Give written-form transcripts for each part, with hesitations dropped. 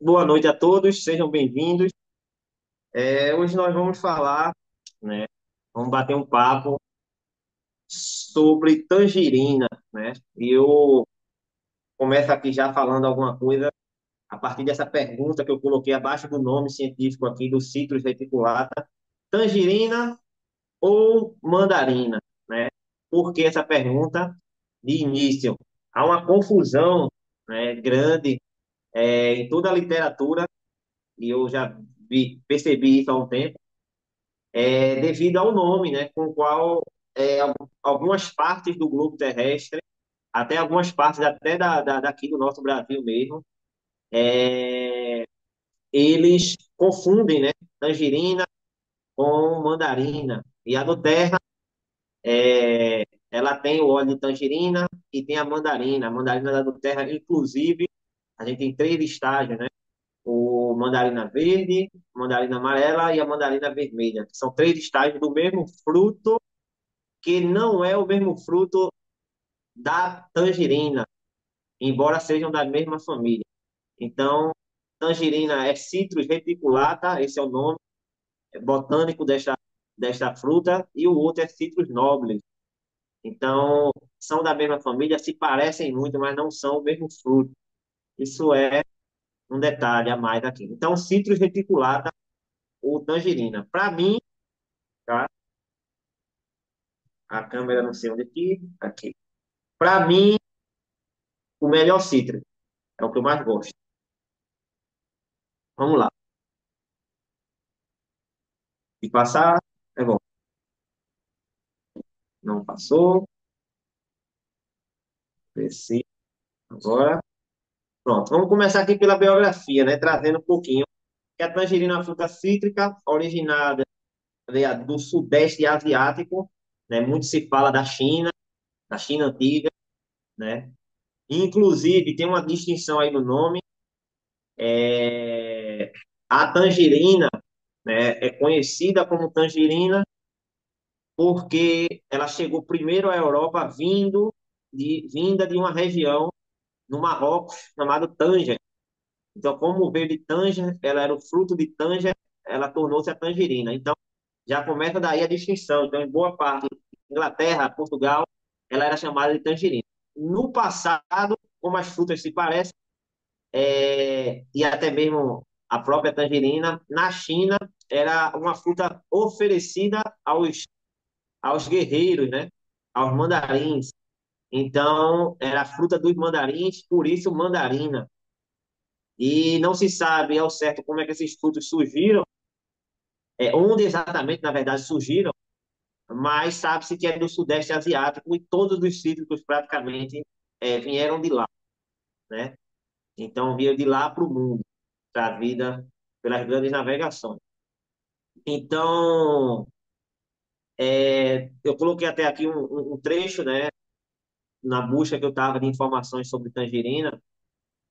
Boa noite a todos, sejam bem-vindos. Hoje nós vamos falar, né? Vamos bater um papo sobre tangerina, né? E eu começo aqui já falando alguma coisa a partir dessa pergunta que eu coloquei abaixo do nome científico aqui do Citrus reticulata: tangerina ou mandarina, né? Por que essa pergunta? De início, há uma confusão, né, grande em toda a literatura, e eu já percebi isso há um tempo devido ao nome, né, com o qual algumas partes do globo terrestre, até algumas partes até daqui do nosso Brasil mesmo, é, eles confundem, né, tangerina com mandarina. E a do terra, ela tem o óleo de tangerina e tem a mandarina. A mandarina da do terra, inclusive, a gente tem três estágios, né? O mandarina verde, mandarina amarela e a mandarina vermelha. São três estágios do mesmo fruto que não é o mesmo fruto da tangerina, embora sejam da mesma família. Então, tangerina é Citrus reticulata, esse é o nome botânico desta fruta, e o outro é Citrus nobilis. Então, são da mesma família, se parecem muito, mas não são o mesmo fruto. Isso é um detalhe a mais aqui. Então, Citrus reticulata ou tangerina. Para mim, tá? A câmera não sei onde aqui, aqui. Para mim, o melhor cítrico é o que eu mais gosto. Vamos lá. Se passar, é bom. Não passou. Desci. Agora, pronto. Vamos começar aqui pela biografia, né? Trazendo um pouquinho. Que a tangerina é uma fruta cítrica originada do Sudeste Asiático, né? Muito se fala da China antiga, né? Inclusive, tem uma distinção aí no nome. É... A tangerina, né? É conhecida como tangerina porque ela chegou primeiro à Europa vinda de uma região no Marrocos chamado Tanger. Então, como veio de Tanger, ela era o fruto de Tanger, ela tornou-se a tangerina. Então, já começa daí a distinção. Então, em boa parte, Inglaterra, Portugal, ela era chamada de tangerina. No passado, como as frutas se parecem, e até mesmo a própria tangerina, na China, era uma fruta oferecida aos guerreiros, né? Aos mandarins. Então, era a fruta dos mandarins, por isso mandarina. E não se sabe ao certo como é que esses frutos surgiram, onde exatamente, na verdade, surgiram, mas sabe-se que é do Sudeste Asiático e todos os cítricos praticamente vieram de lá, né? Então, vieram de lá para o mundo, para a vida, pelas grandes navegações. Então, eu coloquei até aqui um trecho, né, na busca que eu estava de informações sobre tangerina,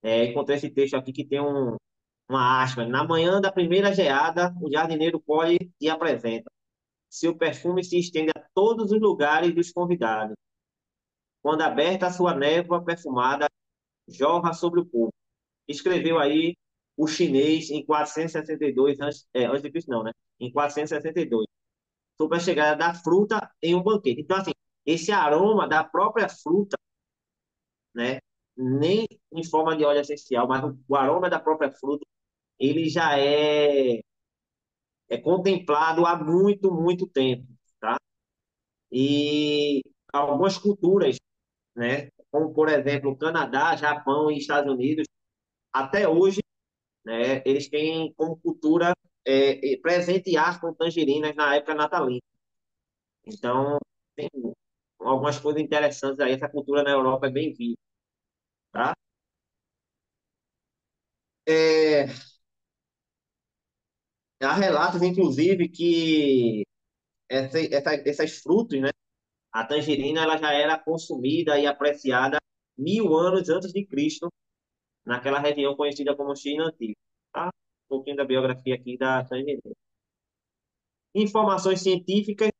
encontrei esse texto aqui que tem uma aspa. Na manhã da primeira geada, o jardineiro colhe e apresenta. Seu perfume se estende a todos os lugares dos convidados. Quando aberta a sua névoa perfumada, jorra sobre o povo. Escreveu aí o chinês em 462, antes de Cristo não, né? Em 462, sobre a chegada da fruta em um banquete. Então, assim, esse aroma da própria fruta, né? Nem em forma de óleo essencial, mas o aroma da própria fruta, ele já é contemplado há muito, muito tempo, tá? E algumas culturas, né, como por exemplo Canadá, Japão e Estados Unidos, até hoje, né, eles têm como cultura presentear com tangerinas na época natalina. Então, tem algumas coisas interessantes aí. Essa cultura na Europa é bem viva, tá? É, há relatos, inclusive, que essas frutas, né, a tangerina ela já era consumida e apreciada 1000 anos antes de Cristo, naquela região conhecida como China Antiga. Tá? Um pouquinho da biografia aqui da tangerina. Informações científicas.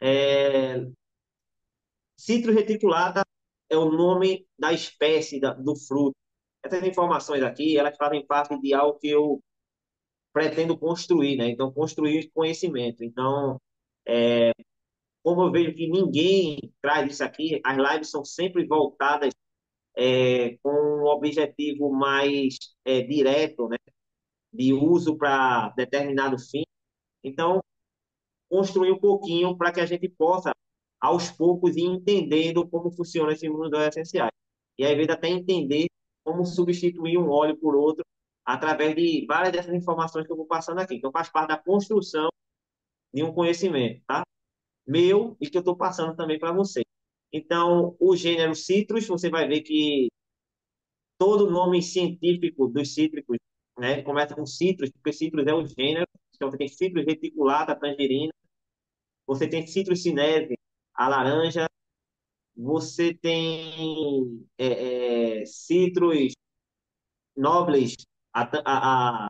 É, Citrus reticulata é o nome da espécie do fruto. Essas informações aqui, elas fazem parte de algo que eu pretendo construir, né? Então, construir conhecimento. Então, como eu vejo que ninguém traz isso aqui, as lives são sempre voltadas com um objetivo mais direto, né? De uso para determinado fim. Então, construir um pouquinho para que a gente possa, aos poucos, ir entendendo como funciona esse mundo dos óleos essenciais. E, às vezes, até entender como substituir um óleo por outro através de várias dessas informações que eu vou passando aqui. Então, faz parte da construção de um conhecimento, tá? Meu e que eu estou passando também para você. Então, o gênero citrus, você vai ver que todo o nome científico dos cítricos, né, começa com citrus, porque citrus é o gênero. Então, você tem citrus reticulata, tangerina, você tem citrus cinese, a laranja, você tem citrus nobles, a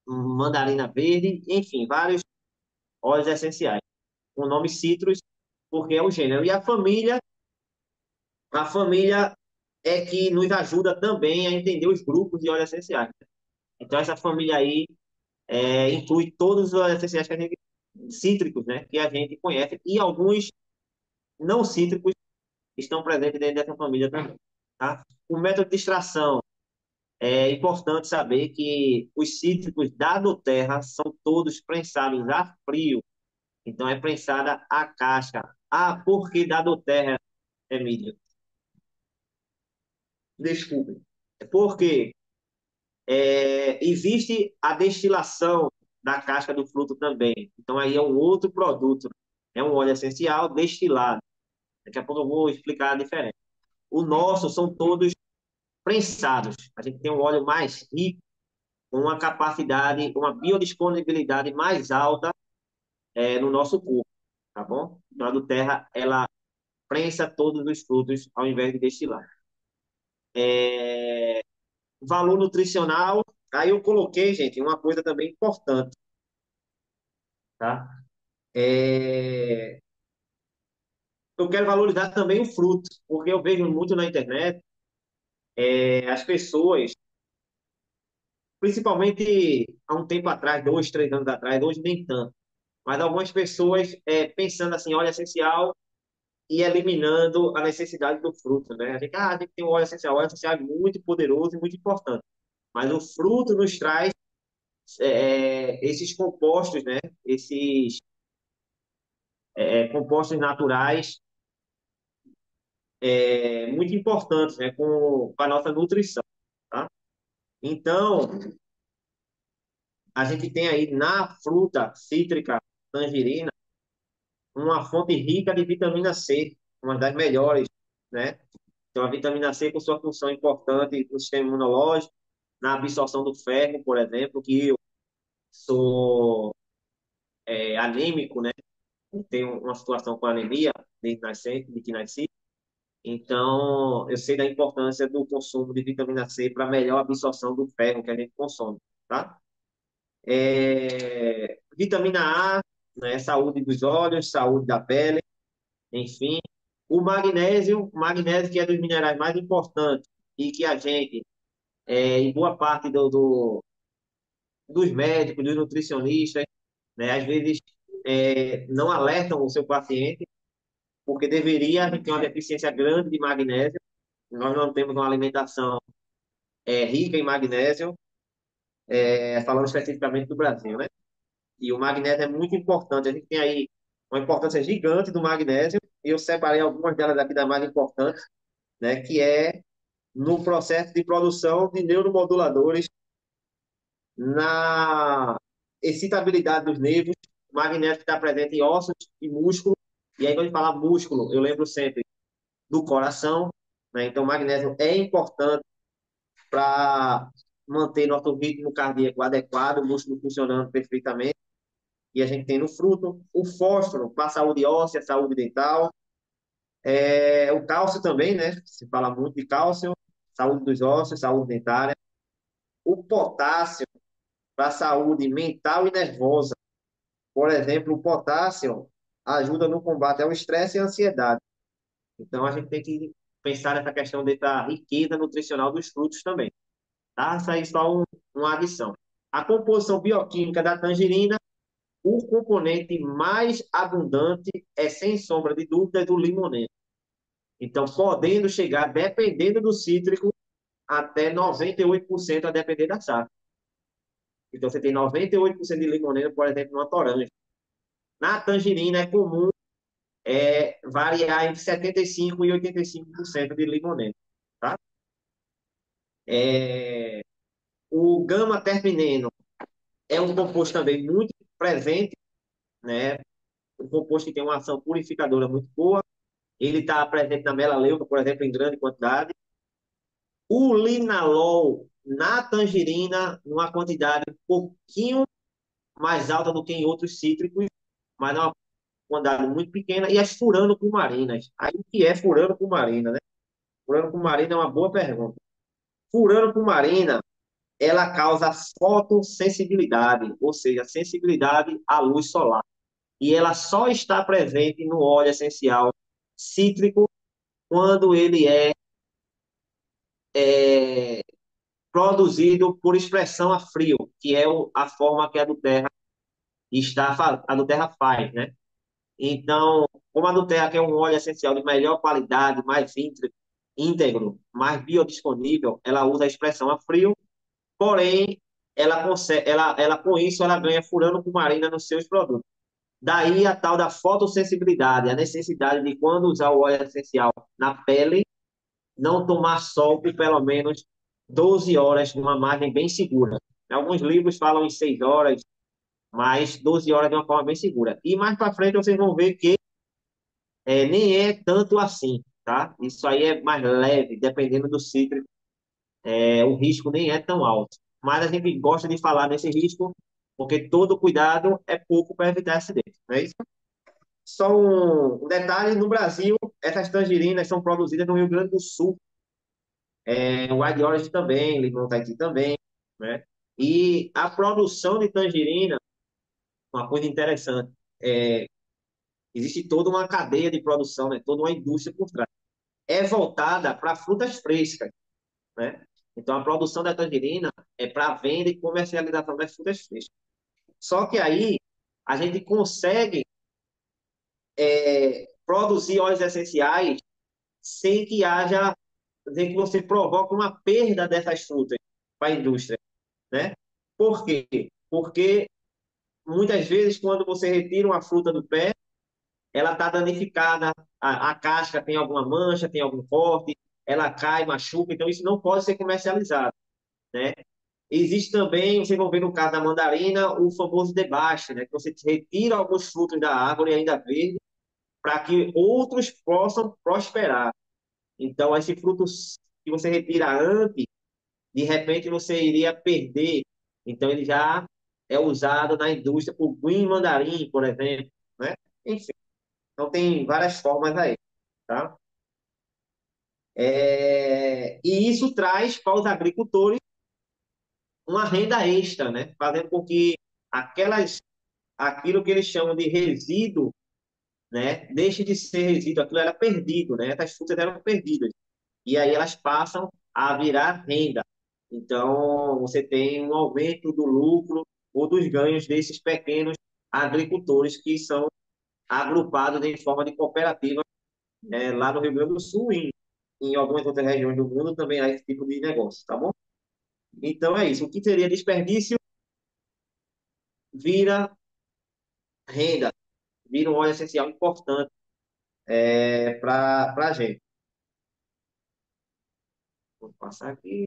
mandarina verde, enfim, vários óleos essenciais. O nome citrus, porque é o gênero. E a família é que nos ajuda também a entender os grupos de óleos essenciais. Então, essa família aí inclui todos os óleos essenciais que a gente, cítricos, né, que a gente conhece, e alguns não cítricos estão presentes dentro dessa família também. Tá? O método de extração é importante saber que os cítricos da terra são todos prensados a frio, então é prensada a casca. Ah, por que da terra, Emílio? Desculpe. Porque existe a destilação da casca do fruto também. Então aí é um outro produto. É um óleo essencial destilado. Daqui a pouco eu vou explicar a diferença. O nosso são todos prensados. A gente tem um óleo mais rico, com uma capacidade, uma biodisponibilidade mais alta no nosso corpo, tá bom? Então, a do terra, ela prensa todos os frutos ao invés de destilar. Valor nutricional, aí eu coloquei, gente, uma coisa também importante, tá? É, eu quero valorizar também o fruto, porque eu vejo muito na internet as pessoas, principalmente há um tempo atrás, 2, 3 anos atrás, hoje nem tanto, mas algumas pessoas pensando assim, óleo essencial e eliminando a necessidade do fruto, né? A gente tem um óleo essencial é muito poderoso e muito importante, mas o fruto nos traz esses compostos, né? Esses compostos naturais muito importantes, né? Com a nossa nutrição, tá? Então, a gente tem aí na fruta cítrica tangerina uma fonte rica de vitamina C, uma das melhores, né? Então, a vitamina C com sua função importante no sistema imunológico, na absorção do ferro, por exemplo, que eu sou anêmico, né? Tenho uma situação com anemia de que nasci. Então, eu sei da importância do consumo de vitamina C para melhor absorção do ferro que a gente consome, tá? Vitamina A, né? Saúde dos olhos, saúde da pele, enfim. O magnésio que é dos minerais mais importantes e que a gente, em boa parte dos médicos, dos nutricionistas, né, às vezes não alertam o seu paciente, porque deveria, a gente tem uma deficiência grande de magnésio, nós não temos uma alimentação rica em magnésio, falando especificamente do Brasil, né? E o magnésio é muito importante, a gente tem aí uma importância gigante do magnésio, e eu separei algumas delas aqui das mais importantes, né, que é no processo de produção de neuromoduladores, na excitabilidade dos nervos, o magnésio está presente em ossos e músculo, e aí quando a gente fala músculo, eu lembro sempre do coração, né? Então o magnésio é importante para manter nosso ritmo cardíaco adequado, o músculo funcionando perfeitamente, e a gente tem no fruto o fósforo para saúde óssea, saúde dental, o cálcio também, né? Se fala muito de cálcio, saúde dos ossos, saúde dentária, o potássio para a saúde mental e nervosa. Por exemplo, o potássio ajuda no combate ao estresse e à ansiedade. Então, a gente tem que pensar nessa questão da riqueza nutricional dos frutos também. tá? Isso aí é só uma adição. A composição bioquímica da tangerina, o componente mais abundante é, sem sombra de dúvida, do limoneno. Então, podendo chegar, dependendo do cítrico, até 98% a depender da safra. Então, você tem 98% de limoneno, por exemplo, numa toranja. Na tangerina é comum variar entre 75% e 85% de limoneno, tá? É, o gama-terpineno é um composto também muito presente, né? Um composto que tem uma ação purificadora muito boa. Ele está presente na melaleuca, por exemplo, em grande quantidade. O linalol na tangerina, numa quantidade um pouquinho mais alta do que em outros cítricos, mas não quantidade muito pequena. E as furanocumarinas. Aí o que é furanocummarina, né? Furanocummarina é uma boa pergunta. Furanocummarina, ela causa fotossensibilidade, ou seja, sensibilidade à luz solar. E ela só está presente no óleo essencial cítrico quando ele é produzido por expressão a frio, que é a forma que a do terra faz, né? Então, como a do terra que é um óleo essencial de melhor qualidade, mais íntegro, mais biodisponível, ela usa a expressão a frio, porém ela consegue, ela com isso ela ganha furano com marina nos seus produtos. Daí a tal da fotossensibilidade, a necessidade de quando usar o óleo essencial na pele, não tomar sol por pelo menos 12 horas numa margem bem segura. Alguns livros falam em 6 horas, mas 12 horas de uma forma bem segura. E mais para frente vocês vão ver que nem é tanto assim, tá? Isso aí é mais leve, dependendo do cítrico, o risco nem é tão alto. Mas a gente gosta de falar nesse risco, porque todo cuidado é pouco para evitar acidente, não é isso? Só um detalhe, no Brasil, essas tangerinas são produzidas no Rio Grande do Sul, o White Orange também, limão Tahiti também, né? E a produção de tangerina, uma coisa interessante, é, existe toda uma cadeia de produção, né? Toda uma indústria por trás. É voltada para frutas frescas, né? Então, a produção da tangerina é para venda e comercialização das frutas frescas. Só que aí a gente consegue produzir óleos essenciais sem que haja, sem que você provoque uma perda dessas frutas para a indústria, né? Por quê? Porque muitas vezes quando você retira uma fruta do pé, ela está danificada, a casca tem alguma mancha, tem algum corte, ela cai, machuca, então isso não pode ser comercializado, né? Existe também, vocês vão ver no caso da mandarina, o famoso debaste, né? Que você retira alguns frutos da árvore ainda verde para que outros possam prosperar. Então, esse fruto que você retira antes, de repente você iria perder. Então, ele já é usado na indústria por green mandarim, por exemplo, né? Enfim, então tem várias formas aí, tá? E isso traz para os agricultores uma renda extra, né? Fazendo com que aquilo que eles chamam de resíduo, né? Deixe de ser resíduo, aquilo era perdido, né? Essas frutas eram perdidas. E aí elas passam a virar renda. Então, você tem um aumento do lucro ou dos ganhos desses pequenos agricultores que são agrupados em forma de cooperativa, né? Lá no Rio Grande do Sul e em algumas outras regiões do mundo também há esse tipo de negócio, tá bom? Então é isso. O que seria desperdício vira renda, vira um óleo essencial importante para a gente. Vou passar aqui.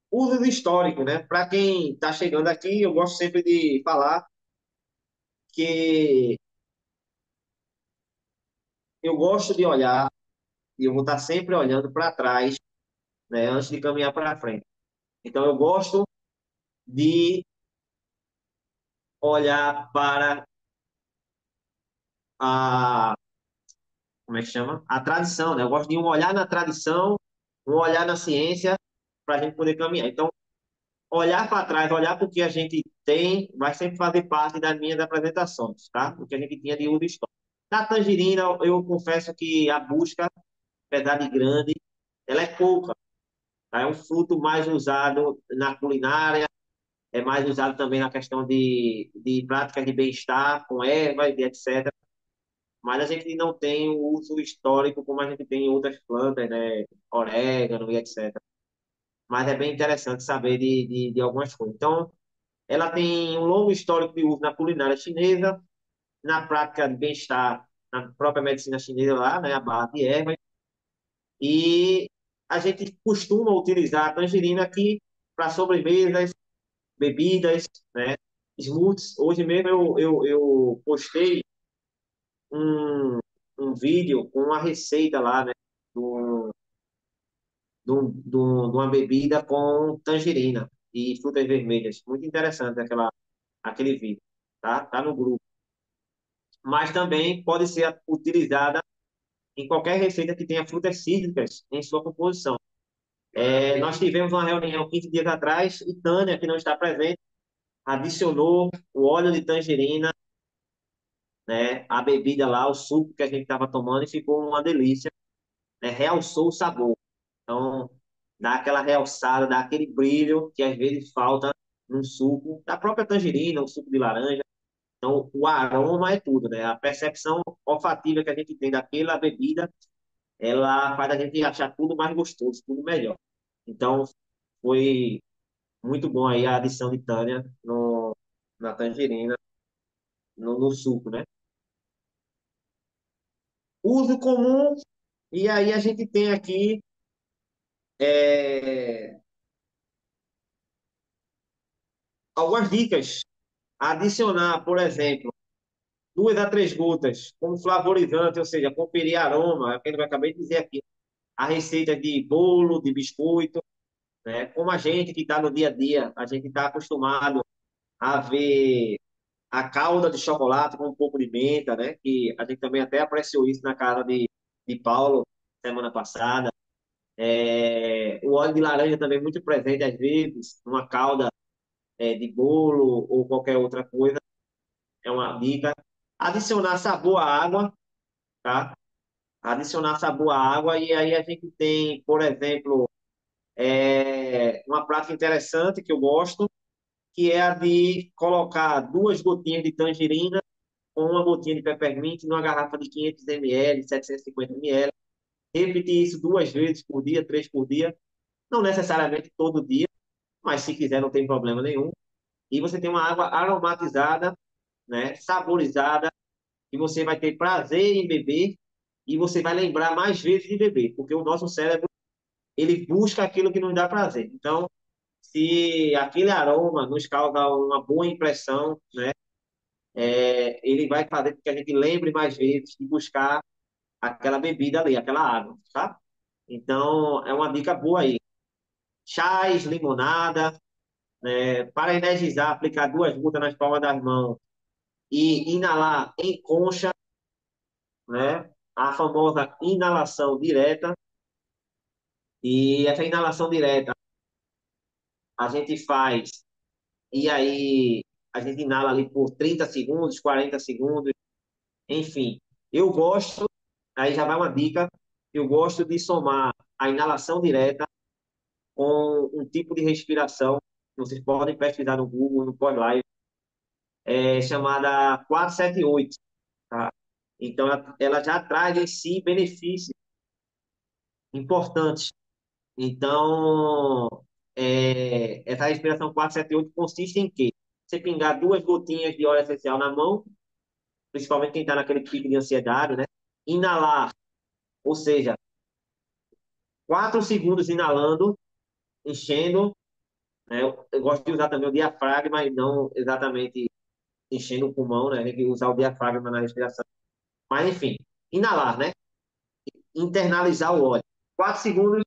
Usos históricos, né? Para quem está chegando aqui, eu gosto sempre de falar que eu gosto de olhar e eu vou estar sempre olhando para trás, né? Antes de caminhar para frente. Então eu gosto de olhar para a, como é que chama? A tradição, né? Eu gosto de um olhar na tradição, um olhar na ciência para a gente poder caminhar. Então olhar para trás, olhar para o que a gente tem, vai sempre fazer parte das minhas apresentações, tá? O que a gente tinha de uso histórico. Na Tangerina, eu confesso que a busca, apesar de grande, ela é pouca, tá? É um fruto mais usado na culinária, é mais usado também na questão de práticas de bem-estar, com ervas e etc. Mas a gente não tem o uso histórico como a gente tem em outras plantas, né? Orégano e etc. Mas é bem interessante saber de algumas coisas. Então, ela tem um longo histórico de uso na culinária chinesa, na prática de bem-estar, na própria medicina chinesa lá, né? A base de ervas. E a gente costuma utilizar a tangerina aqui para sobremesas, bebidas, né? Smoothies. Hoje mesmo eu postei um, um vídeo com uma receita lá, né? Do, de uma bebida com tangerina e frutas vermelhas. Muito interessante aquele vídeo, tá? Tá no grupo. Mas também pode ser utilizada em qualquer receita que tenha frutas cítricas em sua composição. Nós tivemos uma reunião 15 dias atrás e Tânia, que não está presente, adicionou o óleo de tangerina, né, a bebida lá, o suco que a gente estava tomando e ficou uma delícia, né, realçou o sabor. Então, dá aquela realçada, dá aquele brilho que às vezes falta num suco da própria tangerina, um suco de laranja. Então, o aroma é tudo, né? A percepção olfativa que a gente tem daquela bebida, ela faz a gente achar tudo mais gostoso, tudo melhor. Então, foi muito bom aí a adição de Tânia no, na tangerina, no suco, né? Uso comum, e aí a gente tem aqui é, algumas dicas. Adicionar, por exemplo, 2 a 3 gotas como flavorizante, ou seja, conferir aroma, é o que eu acabei de dizer aqui, a receita de bolo, de biscoito, né? Como a gente que está no dia a dia, a gente está acostumado a ver a calda de chocolate com um pouco de menta, né? Que a gente também até apreciou isso na casa de Paulo semana passada. O óleo de laranja também muito presente às vezes, uma calda de bolo ou qualquer outra coisa, é uma dica. Adicionar sabor à água, tá? Adicionar sabor à água e aí a gente tem, por exemplo, uma prática interessante que eu gosto, que é a de colocar 2 gotinhas de tangerina com uma gotinha de peppermint numa garrafa de 500 ml, 750 ml. Repetir isso 2 vezes por dia, 3 por dia. Não necessariamente todo dia, mas se quiser não tem problema nenhum. E você tem uma água aromatizada, né, saborizada, que você vai ter prazer em beber e você vai lembrar mais vezes de beber, porque o nosso cérebro ele busca aquilo que nos dá prazer. Então, se aquele aroma nos causa uma boa impressão, né, ele vai fazer com que a gente lembre mais vezes de buscar aquela bebida ali, aquela água, tá? Então, é uma dica boa aí. Chás, limonada, para energizar, aplicar 2 gotas nas palmas das mãos e inalar em concha, né? A famosa inalação direta. E essa inalação direta a gente faz, e aí a gente inala ali por 30 segundos, 40 segundos, enfim. Eu gosto, aí já vai uma dica, eu gosto de somar a inalação direta com um tipo de respiração, vocês podem pesquisar no Google, no pós-live, chamada 478, tá? Então, ela já traz em si benefícios importantes. Então, essa respiração 478 consiste em quê? Você pingar 2 gotinhas de óleo essencial na mão, principalmente quem está naquele pico de ansiedade, né? Inalar, ou seja, 4 segundos inalando, enchendo, né? Eu gosto de usar também o diafragma e não exatamente enchendo o pulmão, né? Tem que usar o diafragma na respiração. Mas, enfim, inalar, né? Internalizar o óleo. 4 segundos,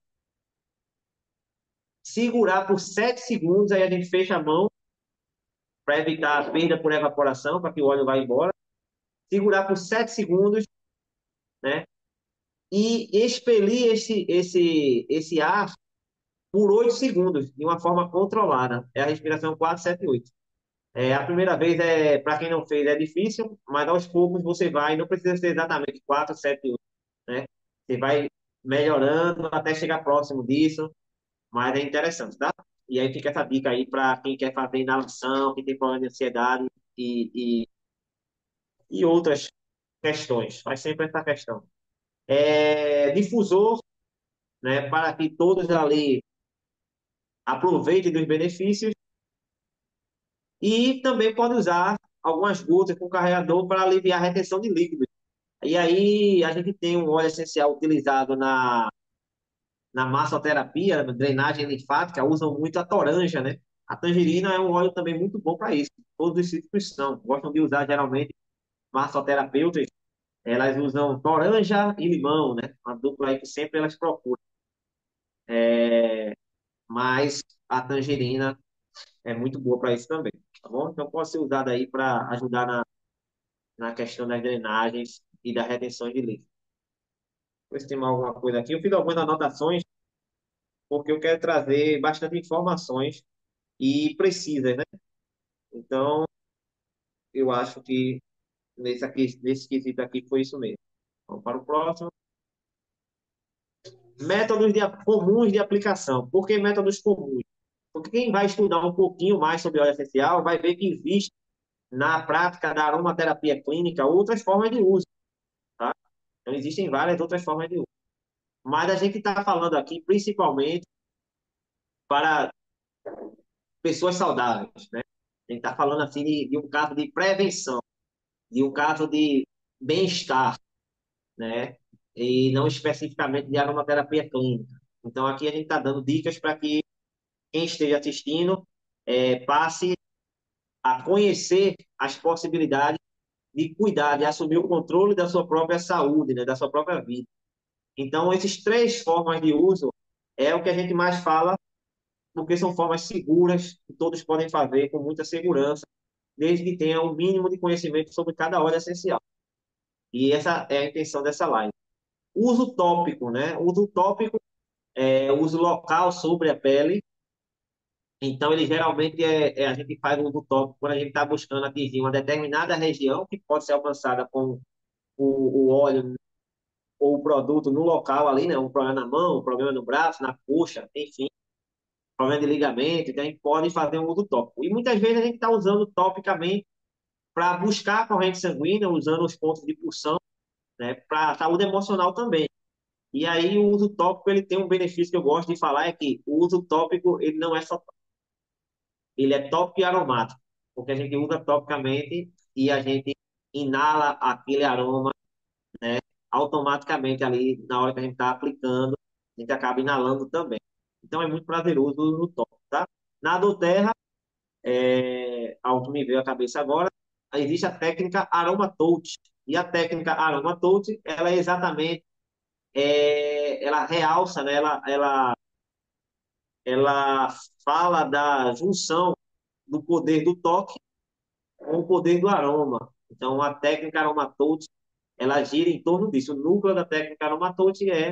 segurar por 7 segundos, aí a gente fecha a mão para evitar a perda por evaporação, para que o óleo vá embora. Segurar por 7 segundos, né? E expelir esse ar por 8 segundos, de uma forma controlada. É a respiração 478. A primeira vez, para quem não fez, é difícil, mas aos poucos você vai, não precisa ser exatamente 4, 7, 8, né? Você vai melhorando até chegar próximo disso, mas é interessante, tá? E aí fica essa dica aí para quem quer fazer inalação, quem tem problema de ansiedade e, e outras questões. Faz sempre essa questão. Difusor, né, para que todos ali aproveitem dos benefícios e também pode usar algumas gotas com carregador para aliviar a retenção de líquidos. E aí a gente tem um óleo essencial utilizado na massoterapia, na drenagem linfática, usam muito a toranja, né? A tangerina é um óleo também muito bom para isso. Todos os cítricos são, gostam de usar geralmente massoterapeutas, elas usam toranja e limão, né? Uma dupla aí que sempre elas procuram. Mas a tangerina é muito boa para isso também, tá bom? Então pode ser usada aí para ajudar na questão das drenagens e da retenção de líquido. Vou ver se tem mais alguma coisa aqui. Eu fiz algumas anotações porque eu quero trazer bastante informações e precisas, né? Então, eu acho que nesse quesito aqui foi isso mesmo. Vamos para o próximo. Métodos comuns de aplicação. Por que métodos comuns? Porque quem vai estudar um pouquinho mais sobre óleo essencial vai ver que existe na prática da aromaterapia clínica outras formas de uso, tá? Então, existem várias outras formas de uso. Mas a gente está falando aqui principalmente para pessoas saudáveis, né? A gente está falando assim de um caso de prevenção, de um caso de bem-estar, né? E não especificamente de aromaterapia clínica. Então, aqui a gente está dando dicas para que quem esteja assistindo passe a conhecer as possibilidades de cuidar, de assumir o controle da sua própria saúde, né? Da sua própria vida. Então, essas três formas de uso é o que a gente mais fala, porque são formas seguras, que todos podem fazer com muita segurança, desde que tenham o mínimo de conhecimento sobre cada óleo essencial. E essa é a intenção dessa live. Uso tópico, né? Uso tópico é uso local sobre a pele. Então, ele geralmente a gente faz o uso tópico quando a gente está buscando atingir uma determinada região que pode ser alcançada com o óleo ou o produto no local ali, né? Um problema na mão, um problema no braço, na coxa, enfim, problema de ligamento, então a gente pode fazer um uso tópico. E muitas vezes a gente está usando topicamente para buscar a corrente sanguínea, usando os pontos de pulsão, né? Para a saúde emocional também. E aí o uso tópico ele tem um benefício que eu gosto de falar é que o uso tópico ele não é só ele é tópico e aromático, porque a gente usa topicamente e a gente inala aquele aroma automaticamente ali na hora que a gente está aplicando, a gente acaba inalando também. Então é muito prazeroso o uso tópico, tá? Na doTERRA, algo que me veio à cabeça agora, existe a técnica Aroma Touch. E a técnica Aroma Touch, ela é exatamente, ela realça, né? Ela fala da junção do poder do toque com o poder do aroma. Então, a técnica aromatouch, ela gira em torno disso. O núcleo da técnica aromatouch é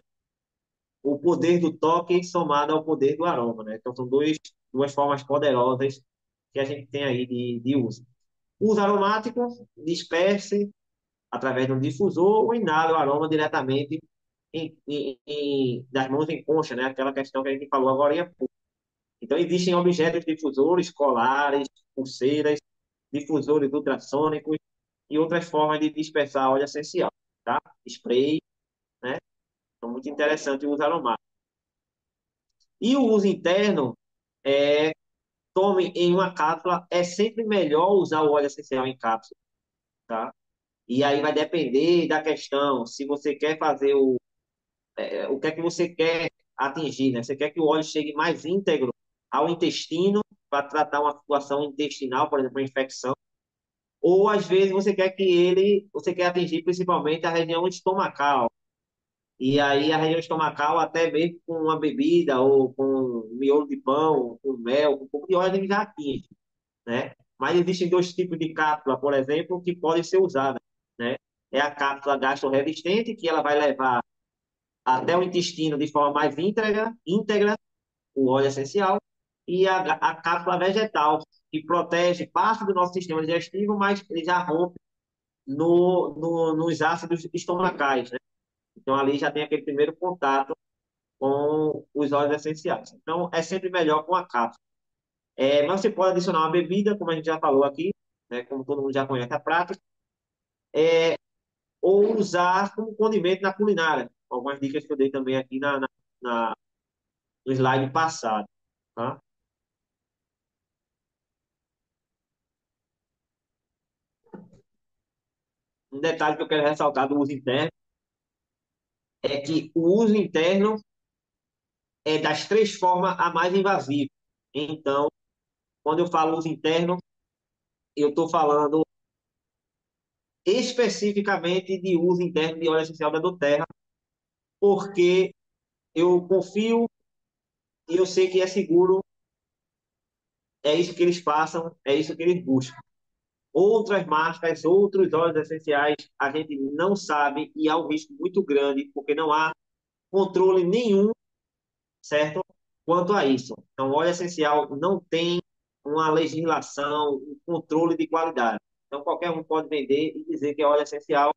o poder do toque somado ao poder do aroma, né? Então, são duas formas poderosas que a gente tem aí de uso. Uso aromático, disperse através de um difusor ou inale o aroma diretamente das mãos em concha, né? Aquela questão que a gente falou agora há pouco. Então, existem objetos difusores, colares, pulseiras, difusores ultrassônicos e outras formas de dispersar óleo essencial, tá? Spray, né? Então, muito interessante o uso aromático. E o uso interno, tome em uma cápsula, é sempre melhor usar o óleo essencial em cápsula, tá? E aí vai depender da questão, se você quer fazer o que é que você quer atingir, né? Você quer que o óleo chegue mais íntegro ao intestino para tratar uma situação intestinal, por exemplo, uma infecção, ou às vezes você quer atingir principalmente a região estomacal. E aí a região estomacal, até mesmo com uma bebida ou com um miolo de pão, com mel, com um pouco de óleo, ele já atinge, né? Mas existem dois tipos de cápsula, por exemplo, que podem ser usadas, né? É a cápsula gastroresistente, que ela vai levar até o intestino de forma mais íntegra o óleo essencial, e a cápsula vegetal, que protege parte do nosso sistema digestivo, mas ele já rompe nos ácidos estomacais, né? Então, ali já tem aquele primeiro contato com os óleos essenciais. Então, é sempre melhor com a cápsula. Mas você pode adicionar uma bebida, como a gente já falou aqui, né, como todo mundo já conhece a prática, ou usar como condimento na culinária. Algumas dicas que eu dei também aqui na- no slide passado. Tá? Um detalhe que eu quero ressaltar do uso interno é que o uso interno é das três formas a mais invasiva. Então, quando eu falo uso interno, eu estou falando especificamente de uso interno de óleo essencial da doTERRA, porque eu confio e eu sei que é seguro, é isso que eles passam, é isso que eles buscam. Outras marcas, outros óleos essenciais, a gente não sabe e há um risco muito grande, porque não há controle nenhum, certo? Quanto a isso. Então, o óleo essencial não tem uma legislação, um controle de qualidade. Então, qualquer um pode vender e dizer que é óleo essencial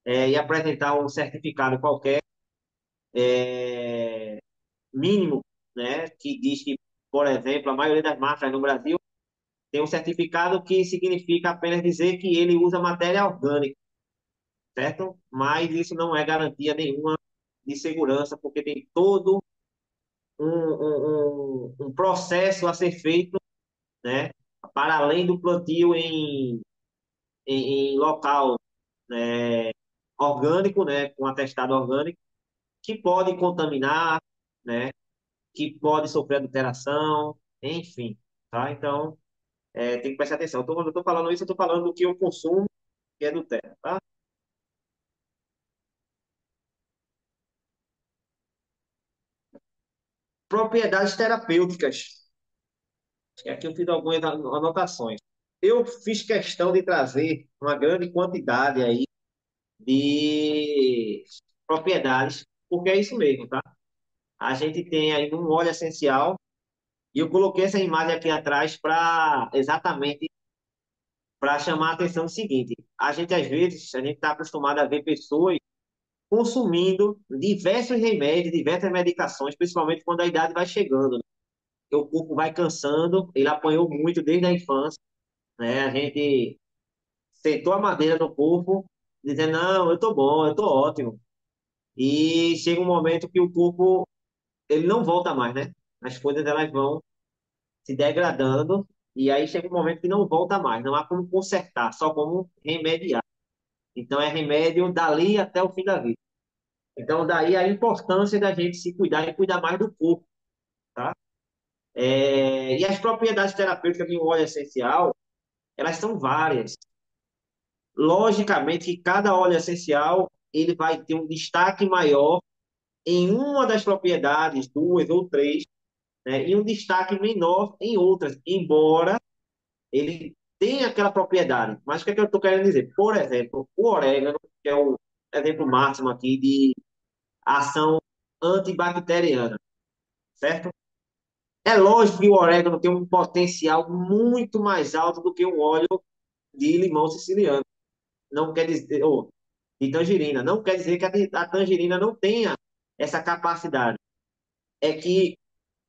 e apresentar um certificado qualquer mínimo, né, que diz que, por exemplo, a maioria das marcas no Brasil tem um certificado que significa apenas dizer que ele usa matéria orgânica, certo? Mas isso não é garantia nenhuma de segurança, porque tem todo um processo a ser feito, né, para além do plantio em local, né, orgânico, né, com atestado orgânico, que pode contaminar, né, que pode sofrer adulteração, enfim, tá? Então, tem que prestar atenção. Quando eu estou falando isso, eu estou falando do que eu consumo, que é do terra, tá? Propriedades terapêuticas. Aqui eu fiz algumas anotações. Eu fiz questão de trazer uma grande quantidade aí de propriedades, porque é isso mesmo, tá? A gente tem aí um óleo essencial e eu coloquei essa imagem aqui atrás para exatamente para chamar a atenção do seguinte: a gente às vezes a gente está acostumado a ver pessoas consumindo diversos remédios, diversas medicações, principalmente quando a idade vai chegando, né? O corpo vai cansando, ele apanhou muito desde a infância, né? A gente sentou a madeira no corpo, dizendo, não, eu tô bom, eu tô ótimo. E chega um momento que o corpo, ele não volta mais, né? As coisas, elas vão se degradando, e aí chega um momento que não volta mais, não há como consertar, só como remediar. Então é remédio dali até o fim da vida. Então daí a importância da gente se cuidar e cuidar mais do corpo, tá? E as propriedades terapêuticas de um óleo essencial, elas são várias. Logicamente que cada óleo essencial, ele vai ter um destaque maior em uma das propriedades, duas ou três, né? E um destaque menor em outras, embora ele tenha aquela propriedade. Mas o que é que eu estou querendo dizer? Por exemplo, o orégano, que é o exemplo máximo aqui de ação antibacteriana, certo? É lógico que o orégano tem um potencial muito mais alto do que um óleo de limão siciliano. Não quer dizer, ou de tangerina, não quer dizer que a tangerina não tenha essa capacidade. É que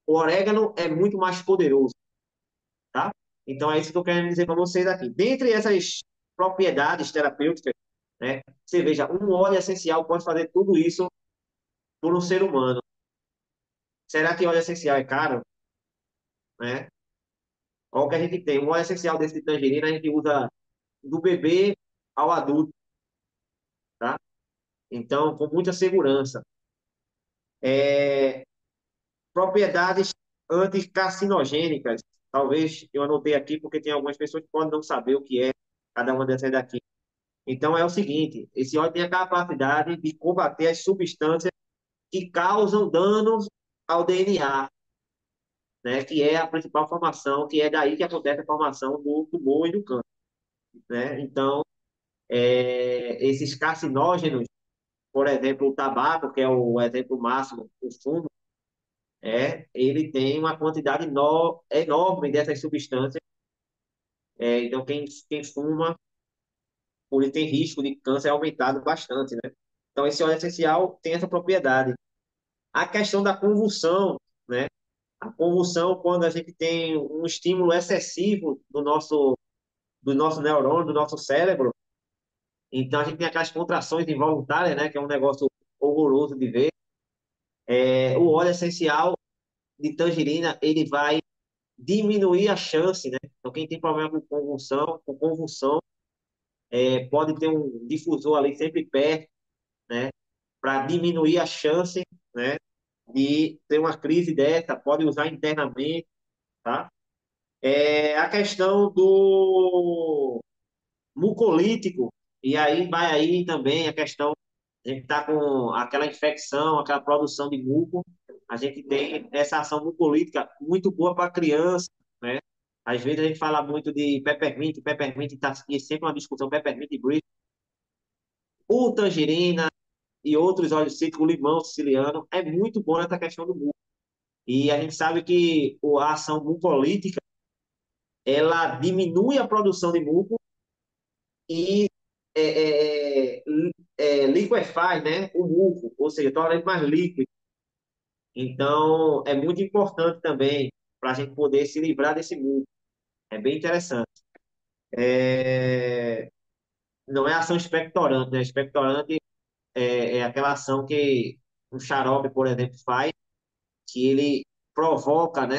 o orégano é muito mais poderoso, tá? Então é isso que eu quero dizer para vocês aqui. Dentre essas propriedades terapêuticas, né? Você veja, um óleo essencial pode fazer tudo isso por um ser humano. Será que óleo essencial é caro? Né? Olha o que a gente tem. Um óleo essencial desse de tangerina a gente usa do bebê ao adulto, tá? Então, com muita segurança. Propriedades anticarcinogênicas. Talvez eu anotei aqui porque tem algumas pessoas que podem não saber o que é cada uma dessas daqui. Então, é o seguinte: esse óleo tem a capacidade de combater as substâncias que causam danos ao DNA, né? Que é a principal formação, que é daí que acontece a formação do tumor e do câncer, né? Então, esses carcinógenos, por exemplo, o tabaco, que é o exemplo máximo, o fumo, ele tem uma quantidade enorme dessas substâncias. Então, quem fuma, por ele tem risco de câncer aumentado bastante, né? Então, esse óleo essencial tem essa propriedade. A questão da convulsão, né? A convulsão, quando a gente tem um estímulo excessivo do nosso neurônio, do nosso cérebro, então a gente tem aquelas contrações involuntárias, né? Que é um negócio horroroso de ver. O óleo essencial de tangerina, ele vai diminuir a chance, né? Então, quem tem problema com convulsão, pode ter um difusor ali sempre perto, né? Para diminuir a chance, né? De ter uma crise dessa, pode usar internamente, tá? A questão do mucolítico, e aí vai aí também a questão, a gente está com aquela infecção, aquela produção de muco, a gente tem essa ação mucolítica muito boa para criança, né? Às vezes a gente fala muito de peppermint está sempre uma discussão, peppermint e brie, o tangerina e outros óleos cítricos, limão siciliano, é muito bom nessa questão do muco. E a gente sabe que a ação mucolítica, ela diminui a produção de muco e liquefaz, né, o muco, ou seja, torna ele mais líquido. Então, é muito importante também para a gente poder se livrar desse muco. É bem interessante. É, não é ação expectorante, né? Expectorante é aquela ação que um xarope, por exemplo, faz, que ele provoca, né?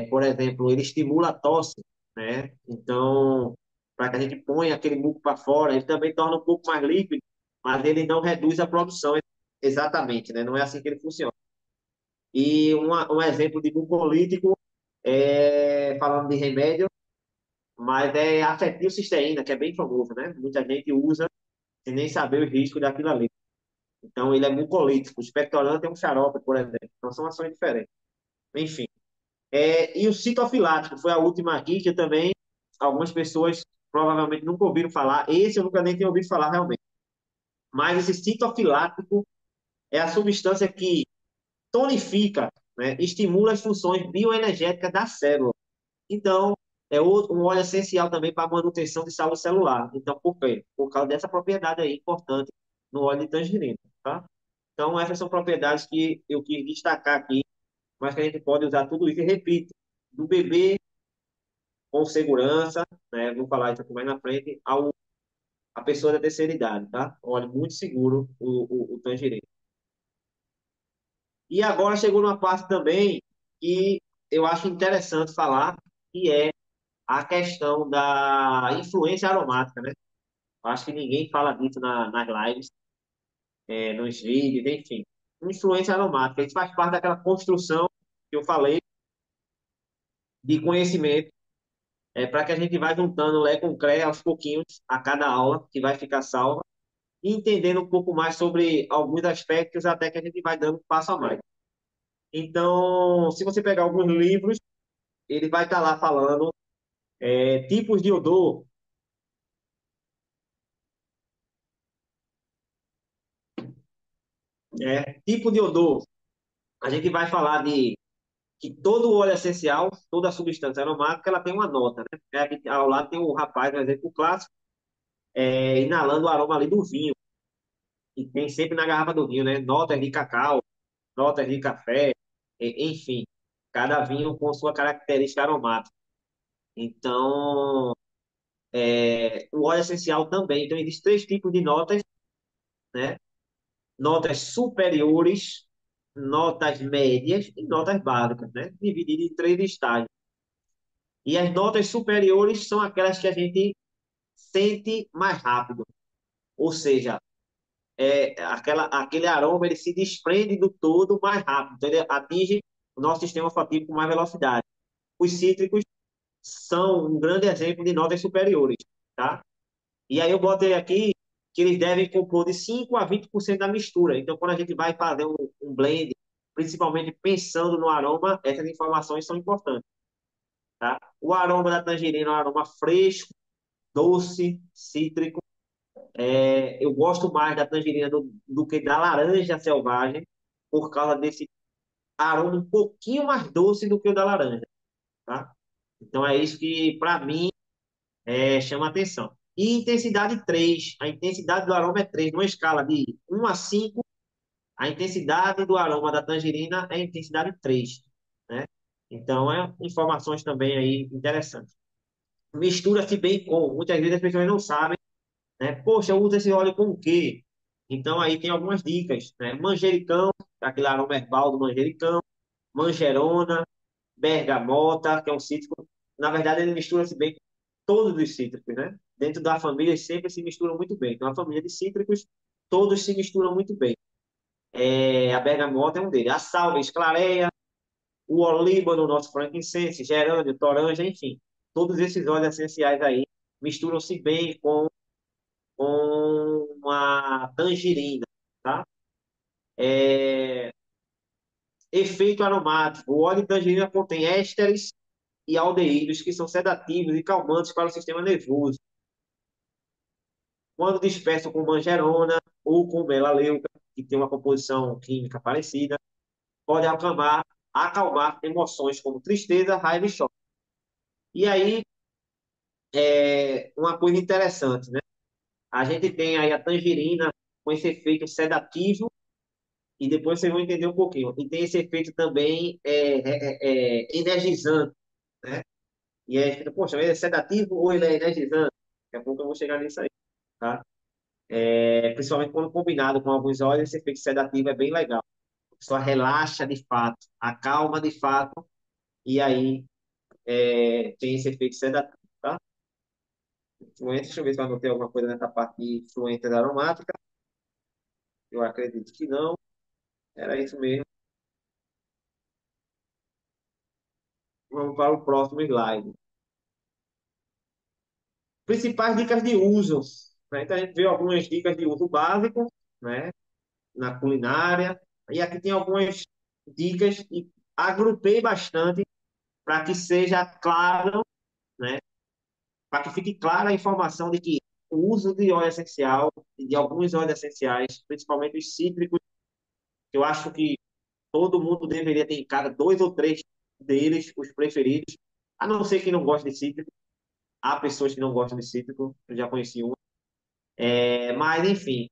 Por exemplo, ele estimula a tosse, né? Então, para que a gente ponha aquele muco para fora, ele também torna um pouco mais líquido, mas ele não reduz a produção exatamente, né? Não é assim que ele funciona. E um exemplo de mucolítico, falando de remédio, mas é acetilcisteína, que é bem famoso, né? Muita gente usa sem nem saber os riscos daquilo ali. Então, ele é mucolítico. O expectorante é um xarope, por exemplo. Então, são ações diferentes. Enfim. E o citofilático foi a última aqui, que eu também algumas pessoas provavelmente nunca ouviram falar. Esse eu nunca nem tinha ouvido falar realmente. Mas esse citofilático é a substância que tonifica, né, estimula as funções bioenergéticas da célula. Então, um óleo essencial também para a manutenção de saúde celular. Então, por quê? Por causa dessa propriedade aí importante no óleo de tangerina, tá? Então, essas são propriedades que eu quis destacar aqui, mas que a gente pode usar tudo isso. E repito, do bebê com segurança, né? Vou falar isso aqui mais na frente, a pessoa da terceira idade, tá? Olha, muito seguro o tangerina. E agora chegou numa parte também que eu acho interessante falar, que é a questão da influência aromática, né? Eu acho que ninguém fala disso nas lives, nos vídeos, enfim. Influência aromática, isso faz parte daquela construção que eu falei de conhecimento, para que a gente vai juntando Lé com Cré aos pouquinhos, a cada aula, que vai ficar salva, e entendendo um pouco mais sobre alguns aspectos, até que a gente vai dando um passo a mais. Então, se você pegar alguns livros, ele vai estar lá falando tipos de odor, tipo de odor. A gente vai falar de que todo óleo essencial, toda substância aromática, ela tem uma nota, né? Aqui ao lado tem um rapaz, um exemplo clássico, inalando o aroma ali do vinho. E tem sempre na garrafa do vinho, né? Notas de cacau, notas de café, enfim. Cada vinho com sua característica aromática. Então, o óleo essencial também. Então, existem três tipos de notas, né? Notas superiores, notas médias e notas básicas, né? Dividido em três estágios. E as notas superiores são aquelas que a gente sente mais rápido. Ou seja, aquele aroma ele se desprende do todo mais rápido. Então, ele atinge o nosso sistema olfativo com mais velocidade. Os cítricos são um grande exemplo de notas superiores, tá? E aí eu botei aqui que eles devem compor de 5 a 20% da mistura. Então, quando a gente vai fazer um blend, principalmente pensando no aroma, essas informações são importantes, tá? O aroma da tangerina é um aroma fresco, doce, cítrico. Eu gosto mais da tangerina do que da laranja selvagem, por causa desse aroma um pouquinho mais doce do que o da laranja, tá? Então é isso que, para mim, chama atenção. e intensidade 3. A intensidade do aroma é 3, numa escala de 1 a 5. A intensidade do aroma da tangerina é intensidade 3, né? Então, informações também aí interessantes. Mistura-se bem com, muitas vezes as pessoas não sabem, né? Poxa, eu uso esse óleo com o quê? Então, aí tem algumas dicas, né? Manjericão, aquele aroma herbal do manjericão, manjerona, bergamota, que é um cítrico. Na verdade, ele mistura-se bem com todos os cítricos, né? Dentro da família sempre se misturam muito bem. Então, a família de cítricos, todos se misturam muito bem. A bergamota é um deles. A salvia esclareia, o olíbano, nosso frankincense, gerânio, toranja, enfim. Todos esses óleos essenciais aí misturam-se bem com a tangerina, tá? É, efeito aromático. O óleo de tangerina contém ésteres e aldeídos que são sedativos e calmantes para o sistema nervoso. Quando disperso com manjerona ou com melaleuca, que tem uma composição química parecida, pode acalmar emoções como tristeza, raiva e choque. E aí, uma coisa interessante, né? A gente tem aí a tangerina com esse efeito sedativo, e depois vocês vão entender um pouquinho. E tem esse efeito também energizante, né? E aí, fica, poxa, ele é sedativo ou ele é energizante? Daqui a pouco eu vou chegar nisso aí, tá? Principalmente quando combinado com alguns óleos, esse efeito sedativo é bem legal. A pessoa relaxa de fato, acalma de fato, e aí tem esse efeito sedativo, tá? Influência, deixa eu ver se eu anotei alguma coisa nessa parte de influências aromáticas. Eu acredito que não. Era isso mesmo. Vamos para o próximo slide. Principais dicas de uso, né? Então a gente viu algumas dicas de uso básico, né? Na culinária. E aqui tem algumas dicas e agrupei bastante para que seja claro, né? Para que fique clara a informação de que o uso de óleo essencial e de alguns óleos essenciais, principalmente os cítricos, eu acho que todo mundo deveria ter em casa dois ou três deles, os preferidos, a não ser que não goste de cítrico. Há pessoas que não gostam de cítrico, eu já conheci um. Mas, enfim,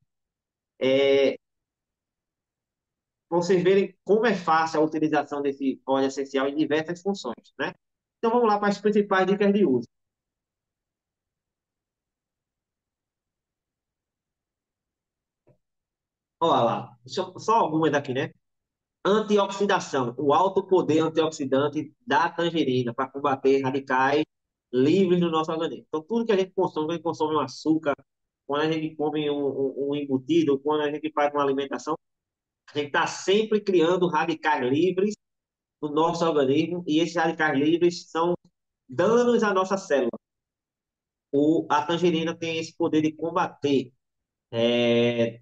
para vocês verem como é fácil a utilização desse óleo essencial em diversas funções, né? Então, vamos lá para as principais dicas de uso. Olha lá, só algumas daqui, né? Antioxidação, o alto poder antioxidante da tangerina para combater radicais livres no nosso organismo. Então, tudo que a gente consome, quando a gente consome um açúcar, quando a gente come um embutido, quando a gente faz uma alimentação, a gente está sempre criando radicais livres no nosso organismo e esses radicais livres são danos à nossa célula. A tangerina tem esse poder de combater.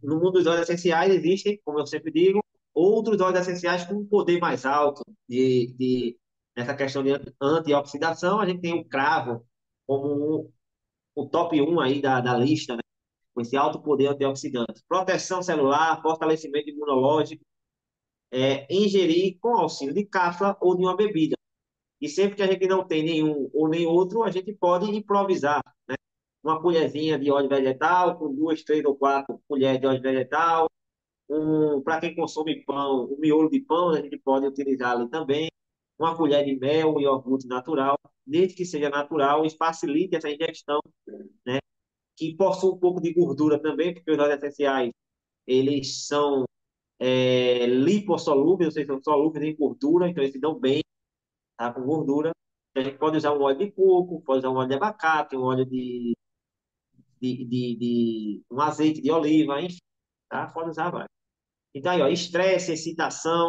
No mundo dos óleos essenciais existem, como eu sempre digo, outros óleos essenciais com um poder mais alto nessa questão de antioxidação. A gente tem o cravo como o top um aí da lista, né? Com esse alto poder antioxidante. Proteção celular, fortalecimento imunológico, ingerir com auxílio de cápsula ou de uma bebida. E sempre que a gente não tem nenhum ou nem outro, a gente pode improvisar, né? Uma colherzinha de óleo vegetal, com duas, três ou quatro colheres de óleo vegetal. Para quem consome pão, o miolo de pão, a gente pode utilizar ali também. Uma colher de mel e iogurte natural, desde que seja natural, e facilite essa ingestão, né? Que possui um pouco de gordura também, porque os óleos essenciais, eles são lipossolúveis, ou seja, são solúveis em gordura, então eles se dão bem, tá, com gordura. A gente pode usar um óleo de coco, pode usar um óleo de abacate, um óleo um azeite de oliva, enfim, tá? Pode usar vários. Então aí, ó, estresse, excitação,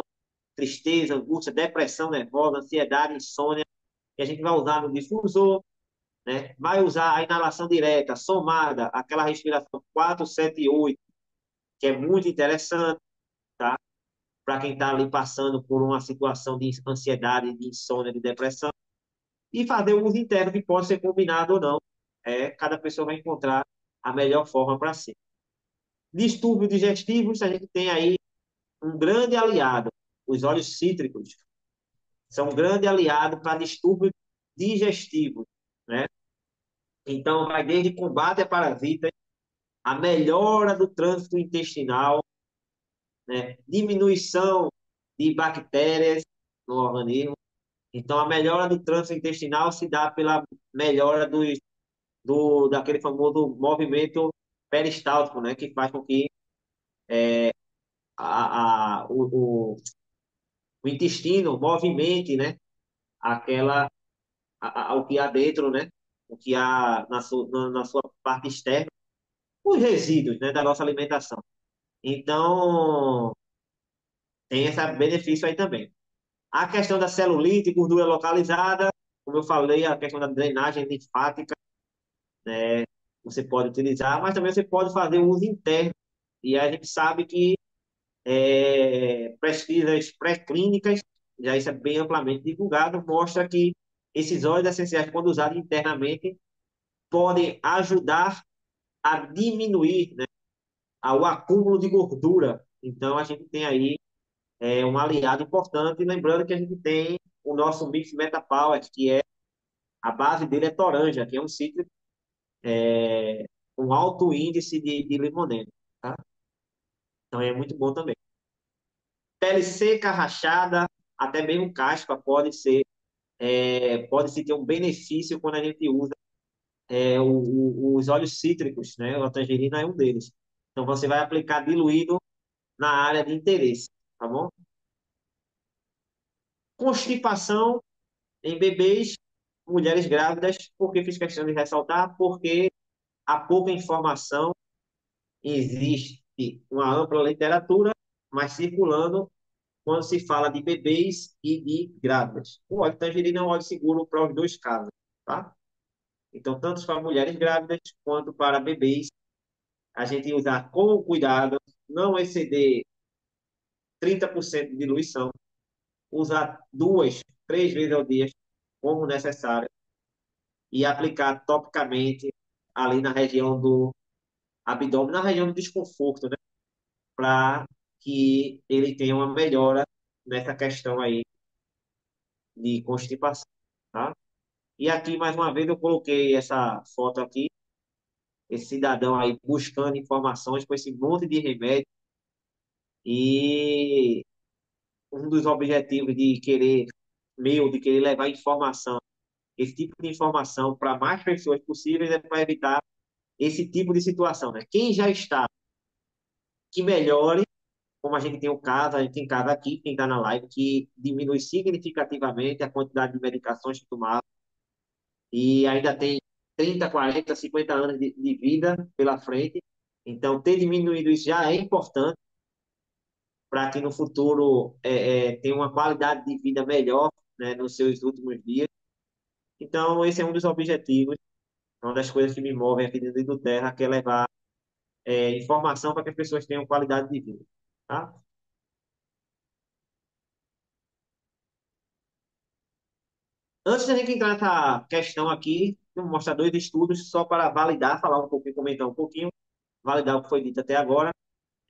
tristeza, angústia, depressão nervosa, ansiedade, insônia, que a gente vai usar no difusor, né? Vai usar a inalação direta, somada, aquela respiração 4, 7 e 8, que é muito interessante, tá? Para quem está ali passando por uma situação de ansiedade, de insônia, de depressão, e fazer o uso interno, que pode ser combinado ou não. Cada pessoa vai encontrar a melhor forma para si. Distúrbios digestivos, a gente tem aí um grande aliado, os óleos cítricos, são um grande aliado para distúrbios digestivos, né? Então, vai desde combate a parasitas, a melhora do trânsito intestinal, né? Diminuição de bactérias no organismo. Então, a melhora do trânsito intestinal se dá pela melhora daquele famoso movimento peristáltico, né? Que faz com que a, a, o, o, o intestino movimente, né? Aquela, o que há dentro, né? O que há na sua parte externa, os resíduos, né? Da nossa alimentação. Então, tem esse benefício aí também. A questão da celulite, gordura localizada, como eu falei, a questão da drenagem linfática, você pode utilizar, mas também você pode fazer o uso interno. E a gente sabe que pesquisas pré-clínicas, já isso é bem amplamente divulgado, mostra que esses óleos essenciais, quando usados internamente, podem ajudar a diminuir, né, o acúmulo de gordura. Então, a gente tem aí um aliado importante, lembrando que a gente tem o nosso Mix Meta Power, que a base dele é toranja, que é um cítrico com alto índice de limoneno, tá? Então é muito bom também. Pele seca, rachada, até mesmo caspa pode se ter um benefício quando a gente usa os óleos cítricos, né? A tangerina é um deles. Então você vai aplicar diluído na área de interesse, tá bom? Constipação em bebês, mulheres grávidas, por que fiz questão de ressaltar? Porque há pouca informação, existe uma ampla literatura, mas circulando quando se fala de bebês e de grávidas. O óleo de tangerina é um óleo seguro para os dois casos, tá? Então, tanto para mulheres grávidas quanto para bebês, a gente usar com cuidado, não exceder 30% de diluição, usar 2, 3 vezes ao dia, como necessário, e aplicar topicamente ali na região do abdômen, na região do desconforto, né? Para que ele tenha uma melhora nessa questão aí de constipação, tá? E aqui, mais uma vez, eu coloquei essa foto aqui, esse cidadão aí buscando informações com esse monte de remédio e um dos objetivos de querer levar informação, esse tipo de informação para mais pessoas possíveis é para evitar esse tipo de situação, né? Quem já está, que melhore, como a gente tem o caso, a gente tem caso aqui, quem está na live, que diminui significativamente a quantidade de medicações que tomava e ainda tem 30, 40, 50 anos de vida pela frente. Então, ter diminuído isso já é importante para que no futuro tenha uma qualidade de vida melhor, né, nos seus últimos dias. Então, esse é um dos objetivos, uma das coisas que me movem aqui dentro do Terra, que é levar informação para que as pessoas tenham qualidade de vida. Tá? Antes da gente entrar nessa questão aqui, vou mostrar dois estudos só para validar, falar um pouquinho, comentar um pouquinho, validar o que foi dito até agora.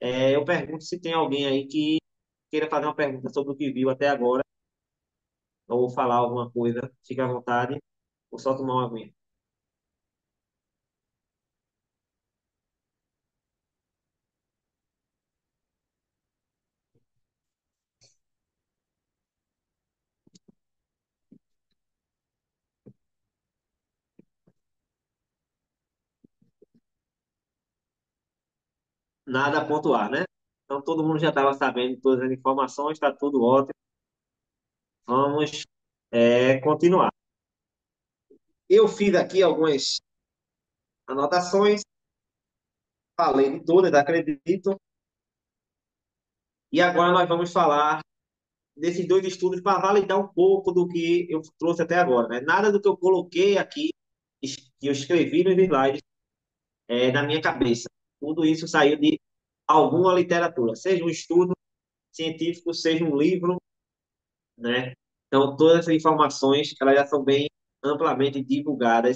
Eu pergunto se tem alguém aí que queira fazer uma pergunta sobre o que viu até agora, ou falar alguma coisa, fique à vontade, ou só tomar uma aguinha. Nada a pontuar, né? Então todo mundo já estava sabendo de todas as informações, está tudo ótimo. Vamos continuar. Eu fiz aqui algumas anotações, falei de todas, acredito, e agora nós vamos falar desses dois estudos para validar um pouco do que eu trouxe até agora, né? Nada do que eu coloquei aqui, que eu escrevi nos slides, na minha cabeça. Tudo isso saiu de alguma literatura, seja um estudo científico, seja um livro, né? Então, todas essas informações, elas já são bem amplamente divulgadas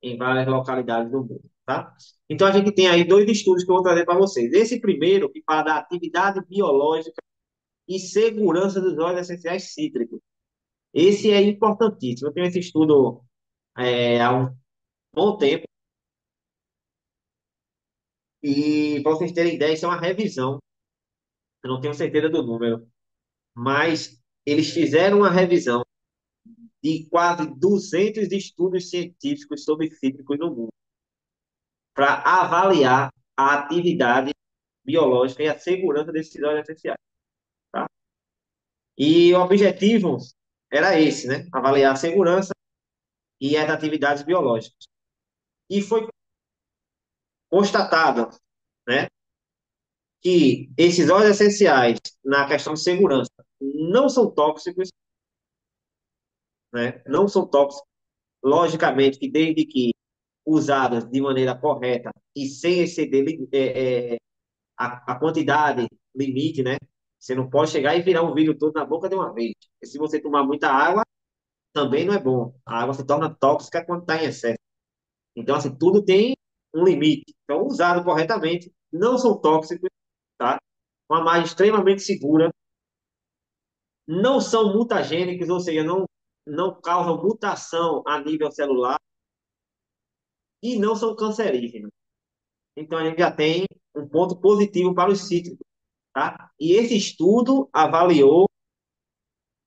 em várias localidades do mundo, tá? Então, a gente tem aí dois estudos que eu vou trazer para vocês. Esse primeiro, que fala da atividade biológica e segurança dos óleos essenciais cítricos. Esse é importantíssimo. Eu tenho esse estudo há bom tempo. E para vocês terem ideia, isso é uma revisão. Eu não tenho certeza do número, mas eles fizeram uma revisão de quase 200 estudos científicos sobre cítricos no mundo para avaliar a atividade biológica e a segurança desses óleos essenciais, tá? E o objetivo era esse, né? Avaliar a segurança e as atividades biológicas. E foi constatado, né, que esses óleos essenciais, na questão de segurança, não são tóxicos, né? Não são tóxicos, logicamente, que desde que usadas de maneira correta e sem exceder a quantidade limite, né? Você não pode chegar e virar um vidro todo na boca de uma vez. E se você tomar muita água, também não é bom. A água se torna tóxica quando está em excesso. Então, assim, tudo tem um limite. Então, usado corretamente, não são tóxicos, tá? Uma margem extremamente segura, não são mutagênicos, ou seja, não causam mutação a nível celular e não são cancerígenos. Então, a gente já tem um ponto positivo para os cítricos, tá? E esse estudo avaliou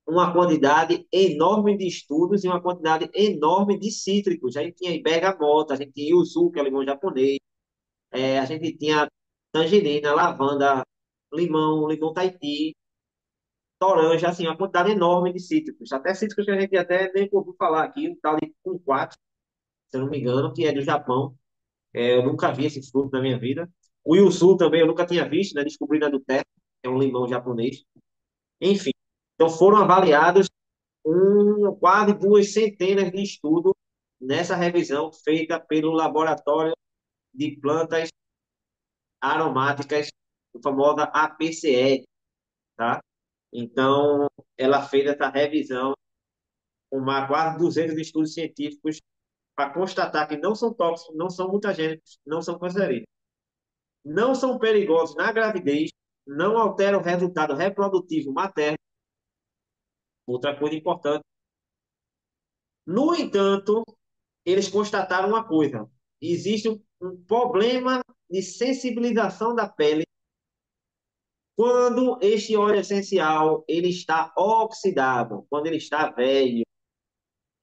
uma quantidade enorme de estudos e uma quantidade enorme de cítricos. A gente tinha bergamota, a gente tinha yuzu, que é o limão japonês, a gente tinha tangerina, lavanda, limão, limão Tahiti, toranja, assim, uma quantidade enorme de cítricos. Até cítricos que a gente até nem ouviu falar aqui, um tal de kumquat, se eu não me engano, que é do Japão. Eu nunca vi esse fruto na minha vida. O yuzu também eu nunca tinha visto, né? Descobri na do Teco, é um limão japonês. Enfim, então foram avaliados quase 2 centenas de estudos nessa revisão feita pelo Laboratório de Plantas Aromáticas, a famosa APCE, tá? Então, ela fez essa revisão com quase 200 estudos científicos para constatar que não são tóxicos, não são mutagênicos, não são cancerígenos, não são perigosos na gravidez, não alteram o resultado reprodutivo materno. Outra coisa importante. No entanto, eles constataram uma coisa: existe um problema de sensibilização da pele quando este óleo essencial ele está oxidado, quando ele está velho.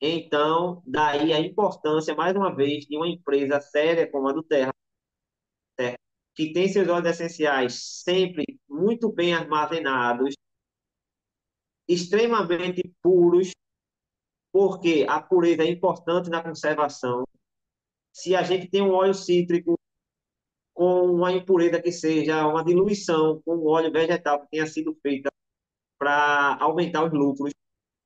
Então, daí a importância, mais uma vez, de uma empresa séria como a do Terra, que tem seus óleos essenciais sempre muito bem armazenados, extremamente puros, porque a pureza é importante na conservação. Se a gente tem um óleo cítrico com uma impureza que seja uma diluição com óleo vegetal que tenha sido feita para aumentar os lucros,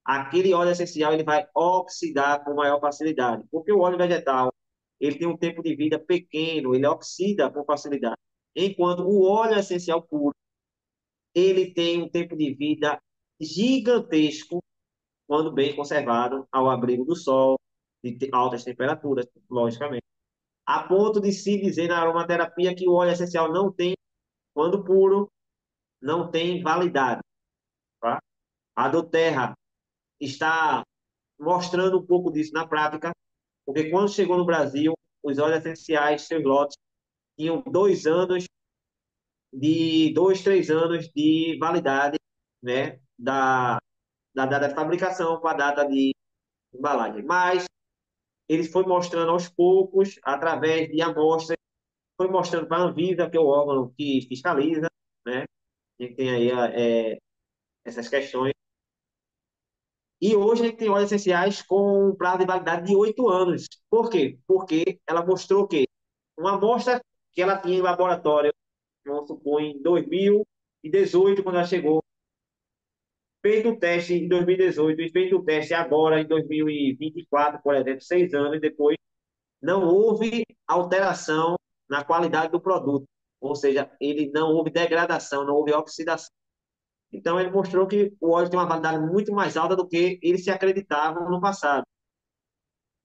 aquele óleo essencial ele vai oxidar com maior facilidade, porque o óleo vegetal ele tem um tempo de vida pequeno, ele oxida com facilidade, enquanto o óleo essencial puro ele tem um tempo de vida gigantesco quando bem conservado ao abrigo do sol, de altas temperaturas, logicamente. A ponto de se dizer na aromaterapia que o óleo essencial não tem, quando puro, não tem validade. Tá? A do Terra está mostrando um pouco disso na prática, porque quando chegou no Brasil, os óleos essenciais, seus lotes, tinham 2 anos 3 anos de validade, né, da data de fabricação com a data de embalagem. Mas ele foi mostrando aos poucos, através de amostras, foi mostrando para a Anvisa, que é o órgão que fiscaliza, né? A gente tem aí essas questões. E hoje a gente tem óleos essenciais com um prazo de validade de 8 anos. Por quê? Porque ela mostrou que uma amostra que ela tinha em laboratório, vamos supor, em 2018, quando ela chegou, feito o teste em 2018 e feito o teste agora em 2024, por exemplo, 6 anos depois, não houve alteração na qualidade do produto. Ou seja, ele não houve degradação, não houve oxidação. Então, ele mostrou que o óleo tem uma validade muito mais alta do que eles se acreditavam no passado.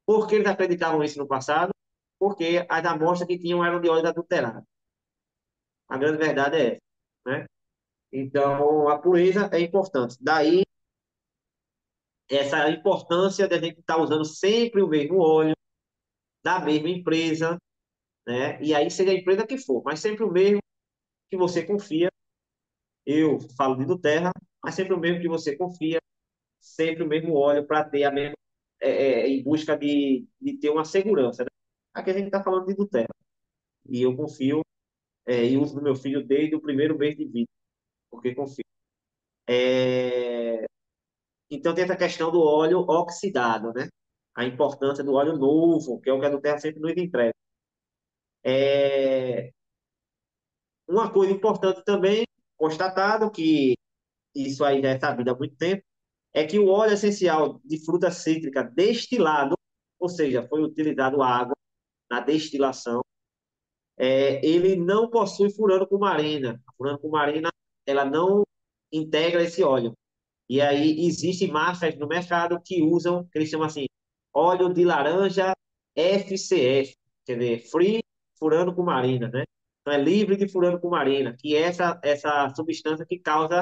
Por que eles acreditavam isso no passado? Porque as amostras que tinham eram de óleo adulterado. A grande verdade é essa, né? Então, a pureza é importante. Daí, essa importância de a gente estar usando sempre o mesmo óleo, da mesma empresa, né? E aí seja a empresa que for, mas sempre o mesmo que você confia. Eu falo de Terra, mas sempre o mesmo que você confia, sempre o mesmo óleo para ter a mesma, em busca de ter uma segurança, né? Aqui a gente está falando de Terra. E eu confio, e uso do meu filho desde o primeiro mês de vida, porque confio. É, então tem essa questão do óleo oxidado, né? A importância do óleo novo, que é o que a Terra sempre nos entrega. É, uma coisa importante também, constatado que isso aí já é sabido há muito tempo, é que o óleo essencial de fruta cítrica destilado, ou seja, foi utilizado água na destilação, ele não possui furano cumarina. A furano cumarina, ela não integra esse óleo. E aí existem marcas no mercado que usam, que eles chamam assim, óleo de laranja FCF, quer dizer, Free Furano Cumarina, né? Então é livre de furano cumarina, que é essa substância que causa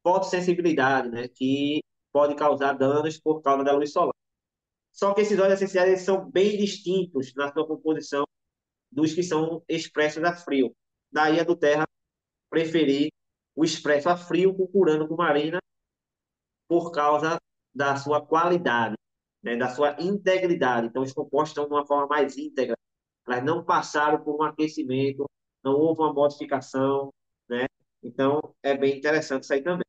fotossensibilidade, né? Que pode causar danos por causa da luz solar. Só que esses óleos essenciais eles são bem distintos na sua composição dos que são expressos a frio. Daí a do Terra preferir o expresso a frio com curando com marina por causa da sua qualidade, né, da sua integridade. Então, os compostos estão de uma forma mais íntegra. Elas não passaram por um aquecimento, não houve uma modificação, né? Então, é bem interessante isso aí também.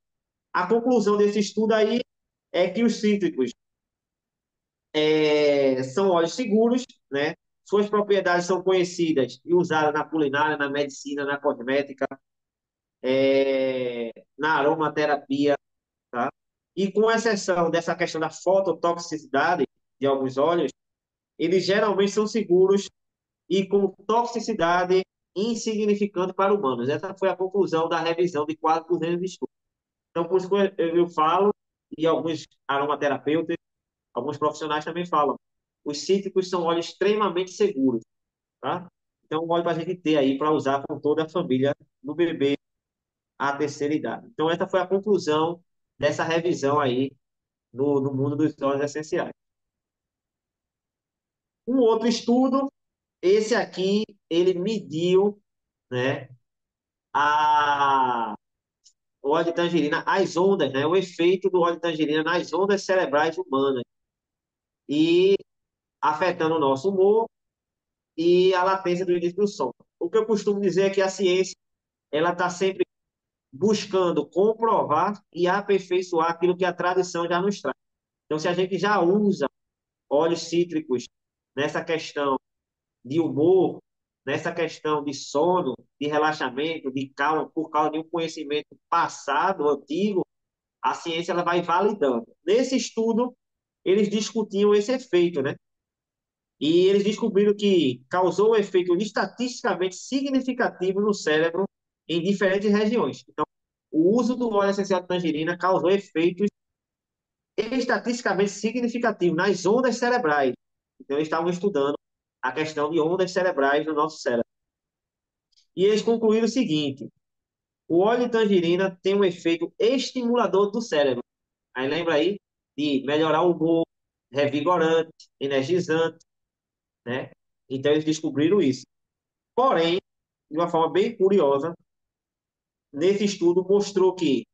A conclusão desse estudo aí é que os cítricos são óleos seguros, né? Suas propriedades são conhecidas e usadas na culinária, na medicina, na cosmética, na aromaterapia, tá? E com exceção dessa questão da fototoxicidade de alguns óleos, eles geralmente são seguros e com toxicidade insignificante para humanos. Essa foi a conclusão da revisão de quase 200 estudos. Então, por isso que eu falo, e alguns aromaterapeutas, alguns profissionais também falam, os cítricos são óleos extremamente seguros, tá? Então, um óleo para a gente ter aí para usar com toda a família no bebê à terceira idade. Então, essa foi a conclusão dessa revisão aí no mundo dos óleos essenciais. Um outro estudo, esse aqui, ele mediu, né, a, o óleo de tangerina, as ondas, né, o efeito do óleo de tangerina nas ondas cerebrais humanas e afetando o nosso humor e a latência do início do sono. O que eu costumo dizer é que a ciência, ela está sempre buscando comprovar e aperfeiçoar aquilo que a tradição já nos traz. Então, se a gente já usa óleos cítricos nessa questão de humor, nessa questão de sono, de relaxamento, de calma, por causa de um conhecimento passado, antigo, a ciência ela vai validando. Nesse estudo, eles discutiam esse efeito, né? E eles descobriram que causou um efeito estatisticamente significativo no cérebro em diferentes regiões. Então, o uso do óleo essencial de tangerina causou efeitos estatisticamente significativos nas ondas cerebrais. Então, eles estavam estudando a questão de ondas cerebrais no nosso cérebro. E eles concluíram o seguinte: o óleo de tangerina tem um efeito estimulador do cérebro. Aí lembra aí de melhorar o humor, revigorante, energizante, né? Então eles descobriram isso. Porém, de uma forma bem curiosa, nesse estudo mostrou que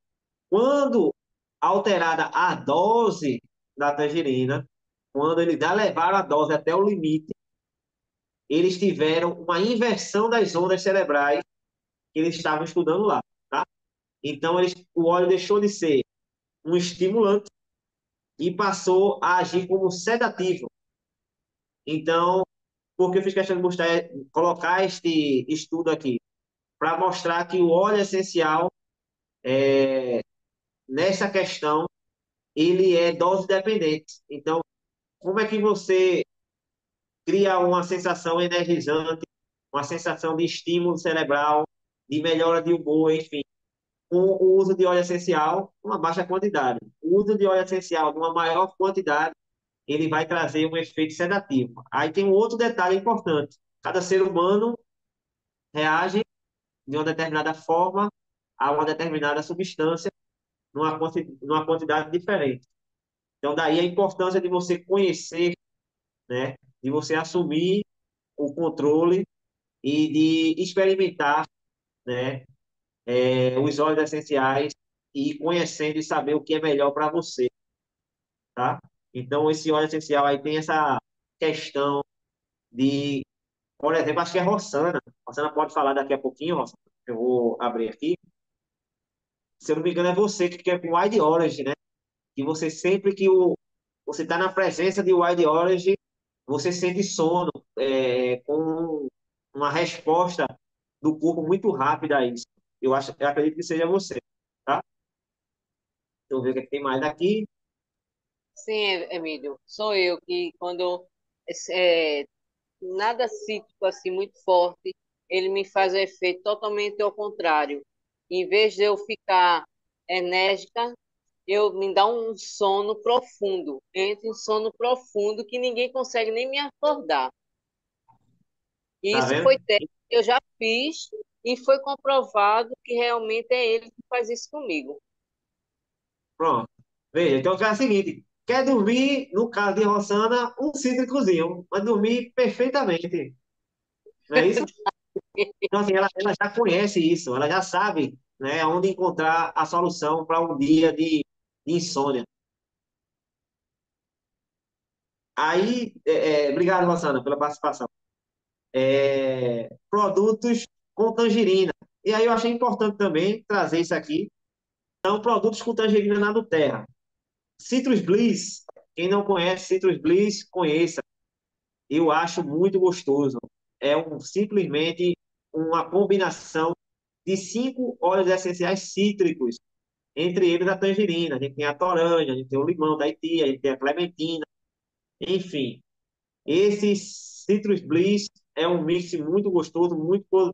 quando alterada a dose da tangerina, quando eles levaram a dose até o limite, eles tiveram uma inversão das ondas cerebrais que eles estavam estudando lá, tá? Então, o óleo deixou de ser um estimulante e passou a agir como sedativo. Então, por que eu fiz questão de mostrar, colocar este estudo aqui? Para mostrar que o óleo essencial, nessa questão, ele é dose dependente. Então, como é que você cria uma sensação energizante, uma sensação de estímulo cerebral, de melhora de humor, enfim, com o uso de óleo essencial, uma baixa quantidade. O uso de óleo essencial, numa maior quantidade, ele vai trazer um efeito sedativo. Aí tem um outro detalhe importante. Cada ser humano reage de uma determinada forma a uma determinada substância numa quantidade diferente. Então, daí a importância de você conhecer, né, de você assumir o controle e de experimentar, né, os óleos essenciais e ir conhecendo e saber o que é melhor para você, tá? Então, esse óleo essencial aí tem essa questão de, por exemplo, acho que é Rossana. Rossana pode falar daqui a pouquinho, Rossana. Eu vou abrir aqui. Se eu não me engano, é você que quer com Wide Orange, né? Que você sempre que você está na presença de Wide Orange, você sente sono, com uma resposta do corpo muito rápida a isso. Eu acredito que seja você, tá? Deixa eu ver o que é que tem mais aqui. Sim, Emílio, sou eu que quando é, nada cítrico assim muito forte, ele me faz um efeito totalmente ao contrário. Em vez de eu ficar enérgica, eu me dá um sono profundo. Entro em sono profundo que ninguém consegue nem me acordar. E Tá isso vendo? foi teste que eu já fiz e foi comprovado que realmente é ele que faz isso comigo. Pronto. Veja, então é o seguinte: quer dormir, no caso de Rossana, um cítricozinho, vai dormir perfeitamente. Não é isso? Então, assim, ela já conhece isso, ela já sabe, né, onde encontrar a solução para um dia de insônia. Aí, obrigado, Rossana, pela participação. Produtos com tangerina. E aí eu achei importante também trazer isso aqui. São produtos com tangerina na Terra. Citrus Bliss, quem não conhece Citrus Bliss, conheça. Eu acho muito gostoso. Simplesmente uma combinação de 5 óleos essenciais cítricos, entre eles a tangerina. A gente tem a toranja, a gente tem o limão da Haiti, a gente tem a clementina, enfim. Esse Citrus Bliss é um mix muito gostoso, muito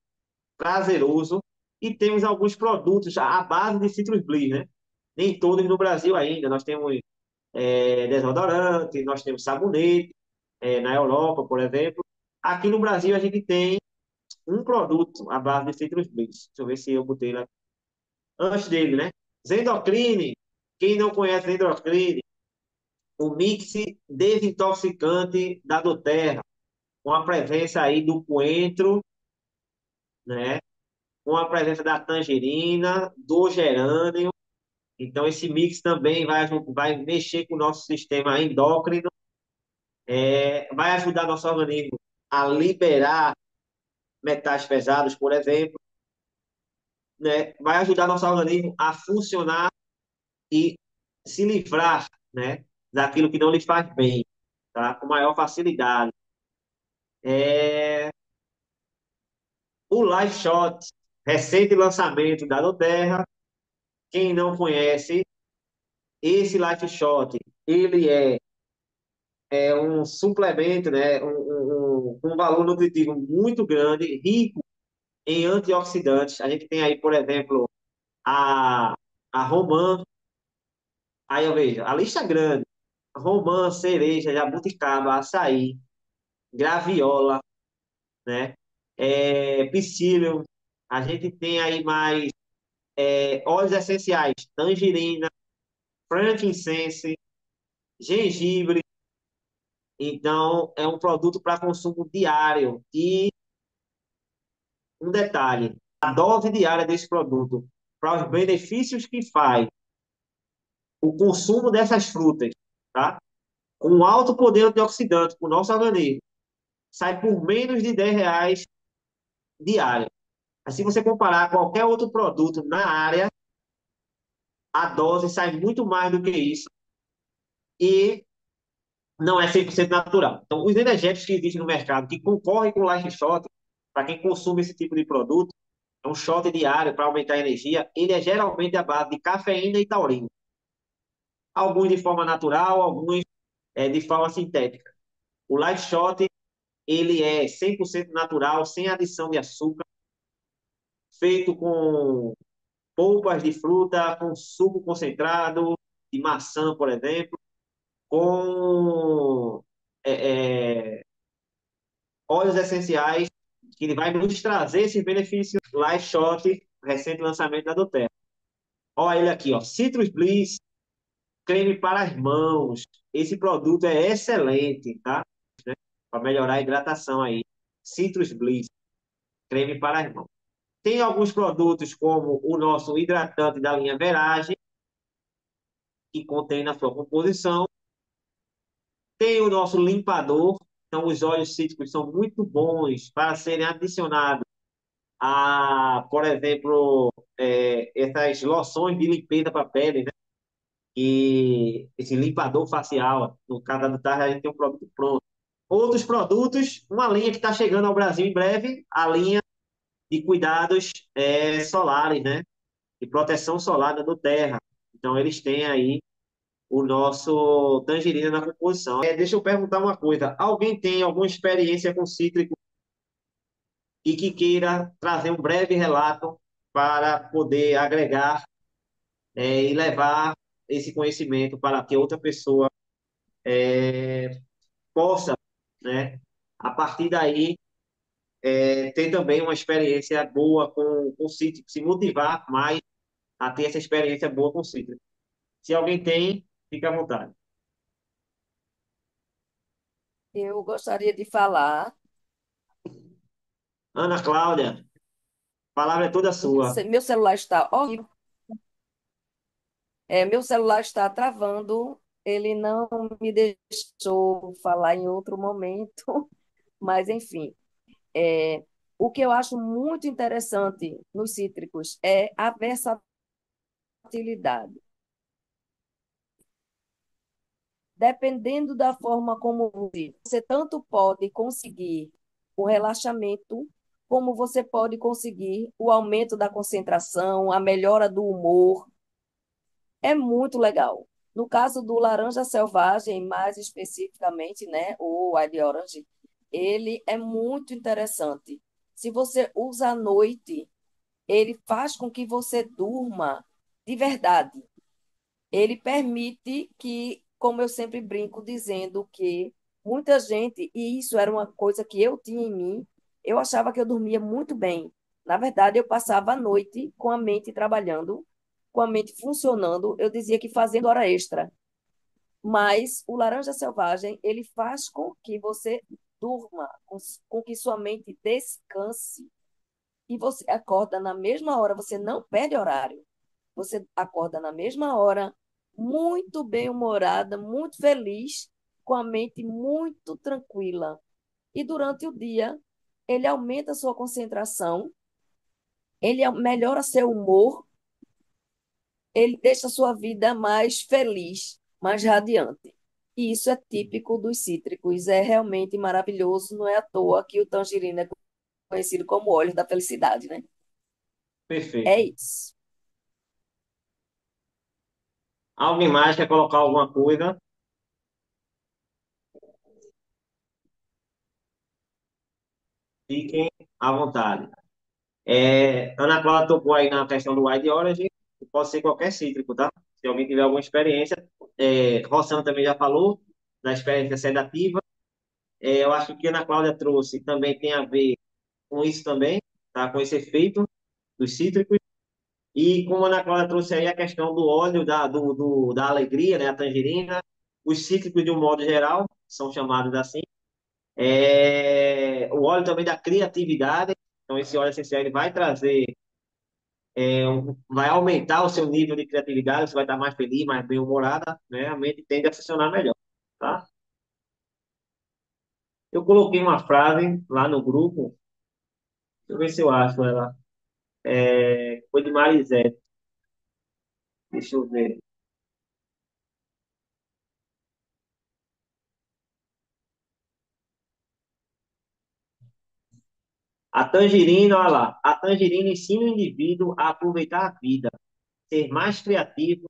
prazeroso. E temos alguns produtos à base de Citrus Bliss, né? Nem todos no Brasil ainda. Nós temos desodorante, nós temos sabonete, na Europa, por exemplo. Aqui no Brasil a gente tem um produto à base de Citrus Bliss. Deixa eu ver se eu botei lá antes dele, né? Zendocrine. Quem não conhece Zendocrine, o mix desintoxicante da doTERRA, com a presença aí do coentro, né? Com a presença da tangerina, do gerânio. Então, esse mix também vai mexer com o nosso sistema endócrino, vai ajudar nosso organismo a liberar metais pesados, por exemplo, né? Vai ajudar nosso organismo a funcionar e se livrar, né, daquilo que não lhe faz bem, tá? Com maior facilidade. É, o Life Shot, recente lançamento da Doterra. Quem não conhece, esse Life Shot, ele é um suplemento, né, um valor nutritivo muito grande, rico em antioxidantes. A gente tem aí, por exemplo, a, a romã, aí eu vejo, a lista é grande. Romã, cereja, jabuticaba, açaí, graviola, né? Psyllium. A gente tem aí mais óleos essenciais, tangerina, frankincense, gengibre. Então, é um produto para consumo diário. E um detalhe, a dose diária desse produto, para os benefícios que faz o consumo dessas frutas, tá? Com alto poder antioxidante para o nosso organismo, sai por menos de R$ 10 diário. Mas se você comparar qualquer outro produto na área, a dose sai muito mais do que isso e não é 100% natural. Então, os energéticos que existem no mercado, que concorrem com o Life Shot, para quem consome esse tipo de produto, é um shot diário para aumentar a energia, ele é geralmente à base de cafeína e taurina. Alguns de forma natural, alguns de forma sintética. O Life Shot, ele é 100% natural, sem adição de açúcar, feito com polpas de fruta, com suco concentrado de maçã, por exemplo, com é, é, óleos essenciais, que ele vai nos trazer esses benefícios. Life Shot, recente lançamento da doTERRA. Olha ele aqui, ó, Citrus Bliss, creme para as mãos. Esse produto é excelente, tá? para melhorar a hidratação aí. Citrus Bliss, creme para as mãos. Tem alguns produtos como o nosso hidratante da linha Verage, que contém na sua composição. Tem o nosso limpador. Então, os óleos cítricos são muito bons para serem adicionados a, por exemplo, essas loções de limpeza para a pele, né? E esse limpador facial, no caso da tarde, a gente tem um produto pronto. Outros produtos, uma linha que está chegando ao Brasil em breve, a linha de cuidados solares, né? De proteção solar da do Terra. Então, eles têm aí o nosso tangerina na composição. Deixa eu perguntar uma coisa: alguém tem alguma experiência com cítrico e que queira trazer um breve relato para poder agregar e levar esse conhecimento para que outra pessoa possa, né, a partir daí, ter também uma experiência boa com cítrico, se motivar mais a ter essa experiência boa com cítrico. Se alguém tem, fica à vontade. Eu gostaria de falar. Ana Cláudia, a palavra é toda sua. Meu celular está horrível. Meu celular está travando. Ele não me deixou falar em outro momento, mas enfim. É, o que eu acho muito interessante nos cítricos é a versatilidade. Dependendo da forma como você tanto pode conseguir o relaxamento, como você pode conseguir o aumento da concentração, a melhora do humor. É muito legal. No caso do laranja selvagem, mais especificamente, né, o Wild Orange, ele é muito interessante. Se você usa à noite, ele faz com que você durma de verdade. Ele permite que, como eu sempre brinco, dizendo que muita gente, e isso era uma coisa que eu tinha em mim, eu achava que eu dormia muito bem. Na verdade, eu passava a noite com a mente trabalhando, com a mente funcionando, eu dizia que fazendo hora extra. Mas o laranja selvagem, ele faz com que você durma, com que sua mente descanse e você acorda na mesma hora, você não perde horário. Você acorda na mesma hora, muito bem-humorada, muito feliz, com a mente muito tranquila. E durante o dia, ele aumenta a sua concentração, ele melhora seu humor, ele deixa a sua vida mais feliz, mais radiante. E isso é típico dos cítricos, é realmente maravilhoso, não é à toa que o tangerina é conhecido como óleo da felicidade, né? É Perfeito. isso. Alguém mais quer colocar alguma coisa? Fiquem à vontade. Ana Cláudia tocou aí na questão do White Orange, pode ser qualquer cítrico, tá? Se alguém tiver alguma experiência. Rossana também já falou da experiência sedativa. Eu acho que o que a Ana Cláudia trouxe também tem a ver com isso também, tá? Com esse efeito dos cítricos. E como a Ana Cláudia trouxe aí a questão do óleo da alegria, né? A tangerina, os cítricos de um modo geral, são chamados assim. O óleo também da criatividade. Então, esse óleo essencial ele vai trazer, vai aumentar o seu nível de criatividade, você vai estar mais feliz, mais bem-humorada, né? A mente tende a funcionar melhor, tá? Eu coloquei uma frase lá no grupo, deixa eu ver se eu acho ela. Foi de Marisete, deixa eu ver. A tangerina, olha lá, a tangerina ensina o indivíduo a aproveitar a vida, ser mais criativo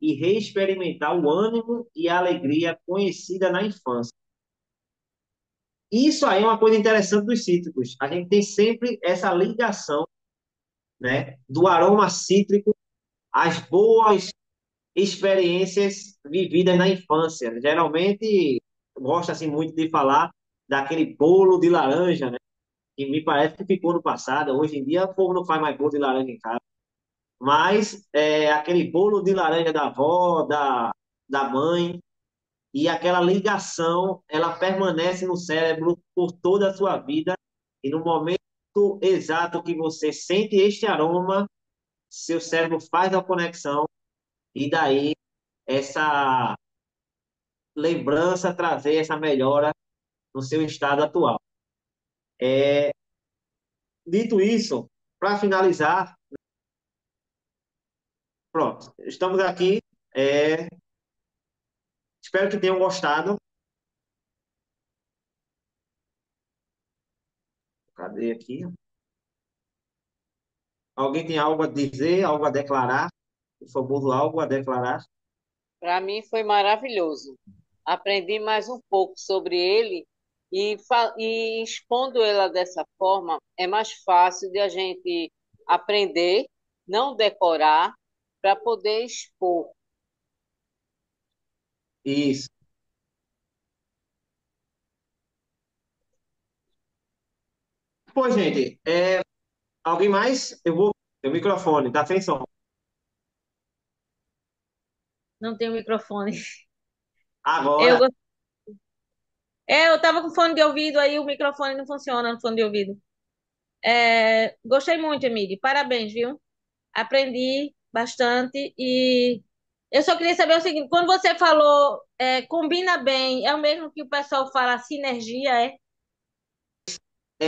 e reexperimentar o ânimo e a alegria conhecida na infância. Isso aí é uma coisa interessante dos cítricos. A gente tem sempre essa ligação, né, do aroma cítrico às boas experiências vividas na infância. Geralmente, gosto assim muito de falar daquele bolo de laranja, né, que me parece que ficou no passado. Hoje em dia, o povo não faz mais bolo de laranja em casa. Mas aquele bolo de laranja da avó, da mãe, e aquela ligação, ela permanece no cérebro por toda a sua vida, e no momento exato que você sente este aroma, seu cérebro faz a conexão, e daí essa lembrança trazer essa melhora no seu estado atual. Dito isso, para finalizar, pronto, estamos aqui. É, espero que tenham gostado. Cadê aqui? Alguém tem algo a dizer, algo a declarar? Por favor, algo a declarar? Para mim foi maravilhoso. Aprendi mais um pouco sobre ele e expondo ela dessa forma, é mais fácil de a gente aprender, não decorar, para poder expor. Isso. Pô, gente, alguém mais? Eu vou. O microfone, tá sem som. Não tem o microfone. Eu, Agora, go- eu tava com fone de ouvido, aí o microfone não funciona no fone de ouvido. Gostei muito, Emílio. Parabéns, viu? Aprendi bastante e eu só queria saber o seguinte, quando você falou combina bem, é o mesmo que o pessoal fala sinergia, é?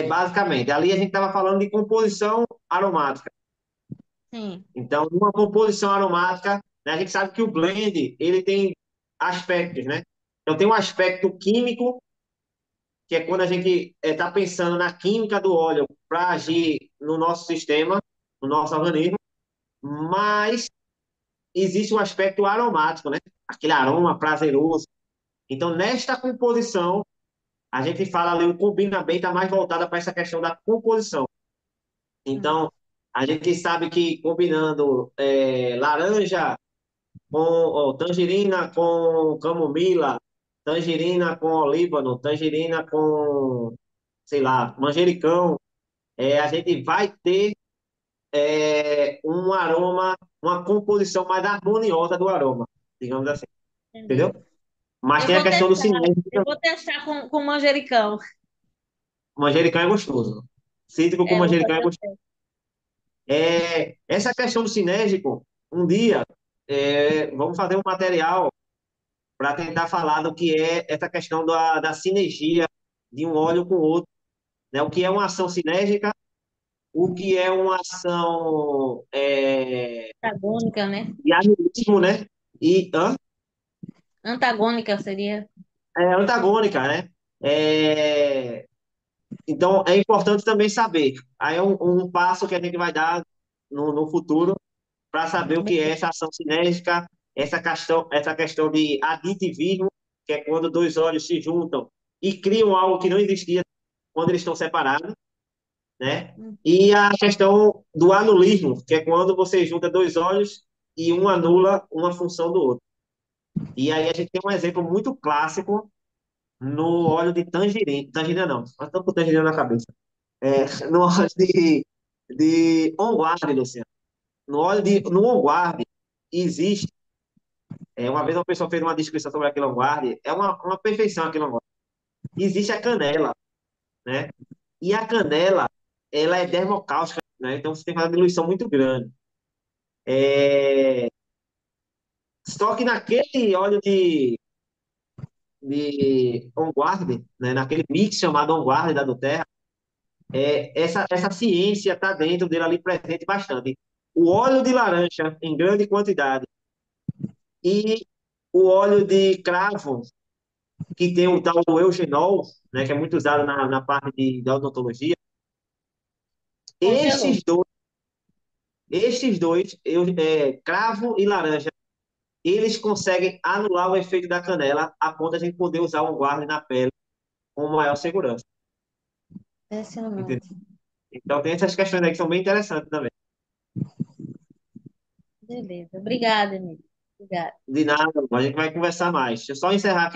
basicamente, ali a gente estava falando de composição aromática. Sim, Então, uma composição aromática, né, a gente sabe que o blend, ele tem aspectos, né? Então, tem um aspecto químico, que é quando a gente está pensando na química do óleo para agir no nosso sistema, no nosso organismo, mas existe o aspecto aromático, né? Aquele aroma prazeroso. Então, nesta composição, a gente fala ali, o combina bem, está mais voltada para essa questão da composição. sim. Então, a gente sabe que combinando laranja com tangerina com camomila, tangerina com olíbano, tangerina com, sei lá, manjericão, a gente vai ter um aroma, uma composição mais harmoniosa do aroma, digamos assim, entendeu? Entendi. Mas Eu tem a vou questão do testar, cinésio eu também. vou testar com manjericão. Manjericão é gostoso. Cítrico com Eu vou manjericão é fazer o gostoso. teste. Essa questão do sinérgico, um dia, vamos fazer um material para tentar falar do que é essa questão da sinergia de um óleo com o outro, né? O que é uma ação sinérgica, o que é uma ação Antagônica, né? de agonismo, né? E Antagônica seria. antagônica, né? É, então, é importante também saber. Aí é um passo que a gente vai dar no futuro para saber o que é essa ação sinérgica, essa questão de aditivismo, que é quando dois óleos se juntam e criam algo que não existia quando eles estão separados, né? E a questão do anulismo, que é quando você junta dois óleos e um anula uma função do outro. E aí a gente tem um exemplo muito clássico no óleo de tangerina. Tangerina não, mas estou com tangerina na cabeça. No óleo de On Guard, Luciano. No On Guard existe. Uma vez uma pessoa fez uma descrição sobre aquele On Guard, é uma perfeição aquele On Guard. Existe a canela, né? E a canela, ela é dermocáustica, né? Então você tem que fazer uma diluição muito grande. É, Só que naquele óleo de On Guard, né? Naquele mix chamado On Guard da Doterra, essa ciência está dentro dele ali presente bastante. O óleo de laranja em grande quantidade e o óleo de cravo, que tem o tal do eugenol, né, que é muito usado na parte da odontologia. Congelou. Estes dois, cravo e laranja, eles conseguem anular o efeito da canela a ponto de a gente poder usar um guarda na pele com maior segurança. Entendeu? Impressionante. Então tem essas questões aí que são bem interessantes também. Beleza. Obrigada, Emílio. Obrigada. De nada, a gente vai conversar mais. Deixa eu só encerrar aqui.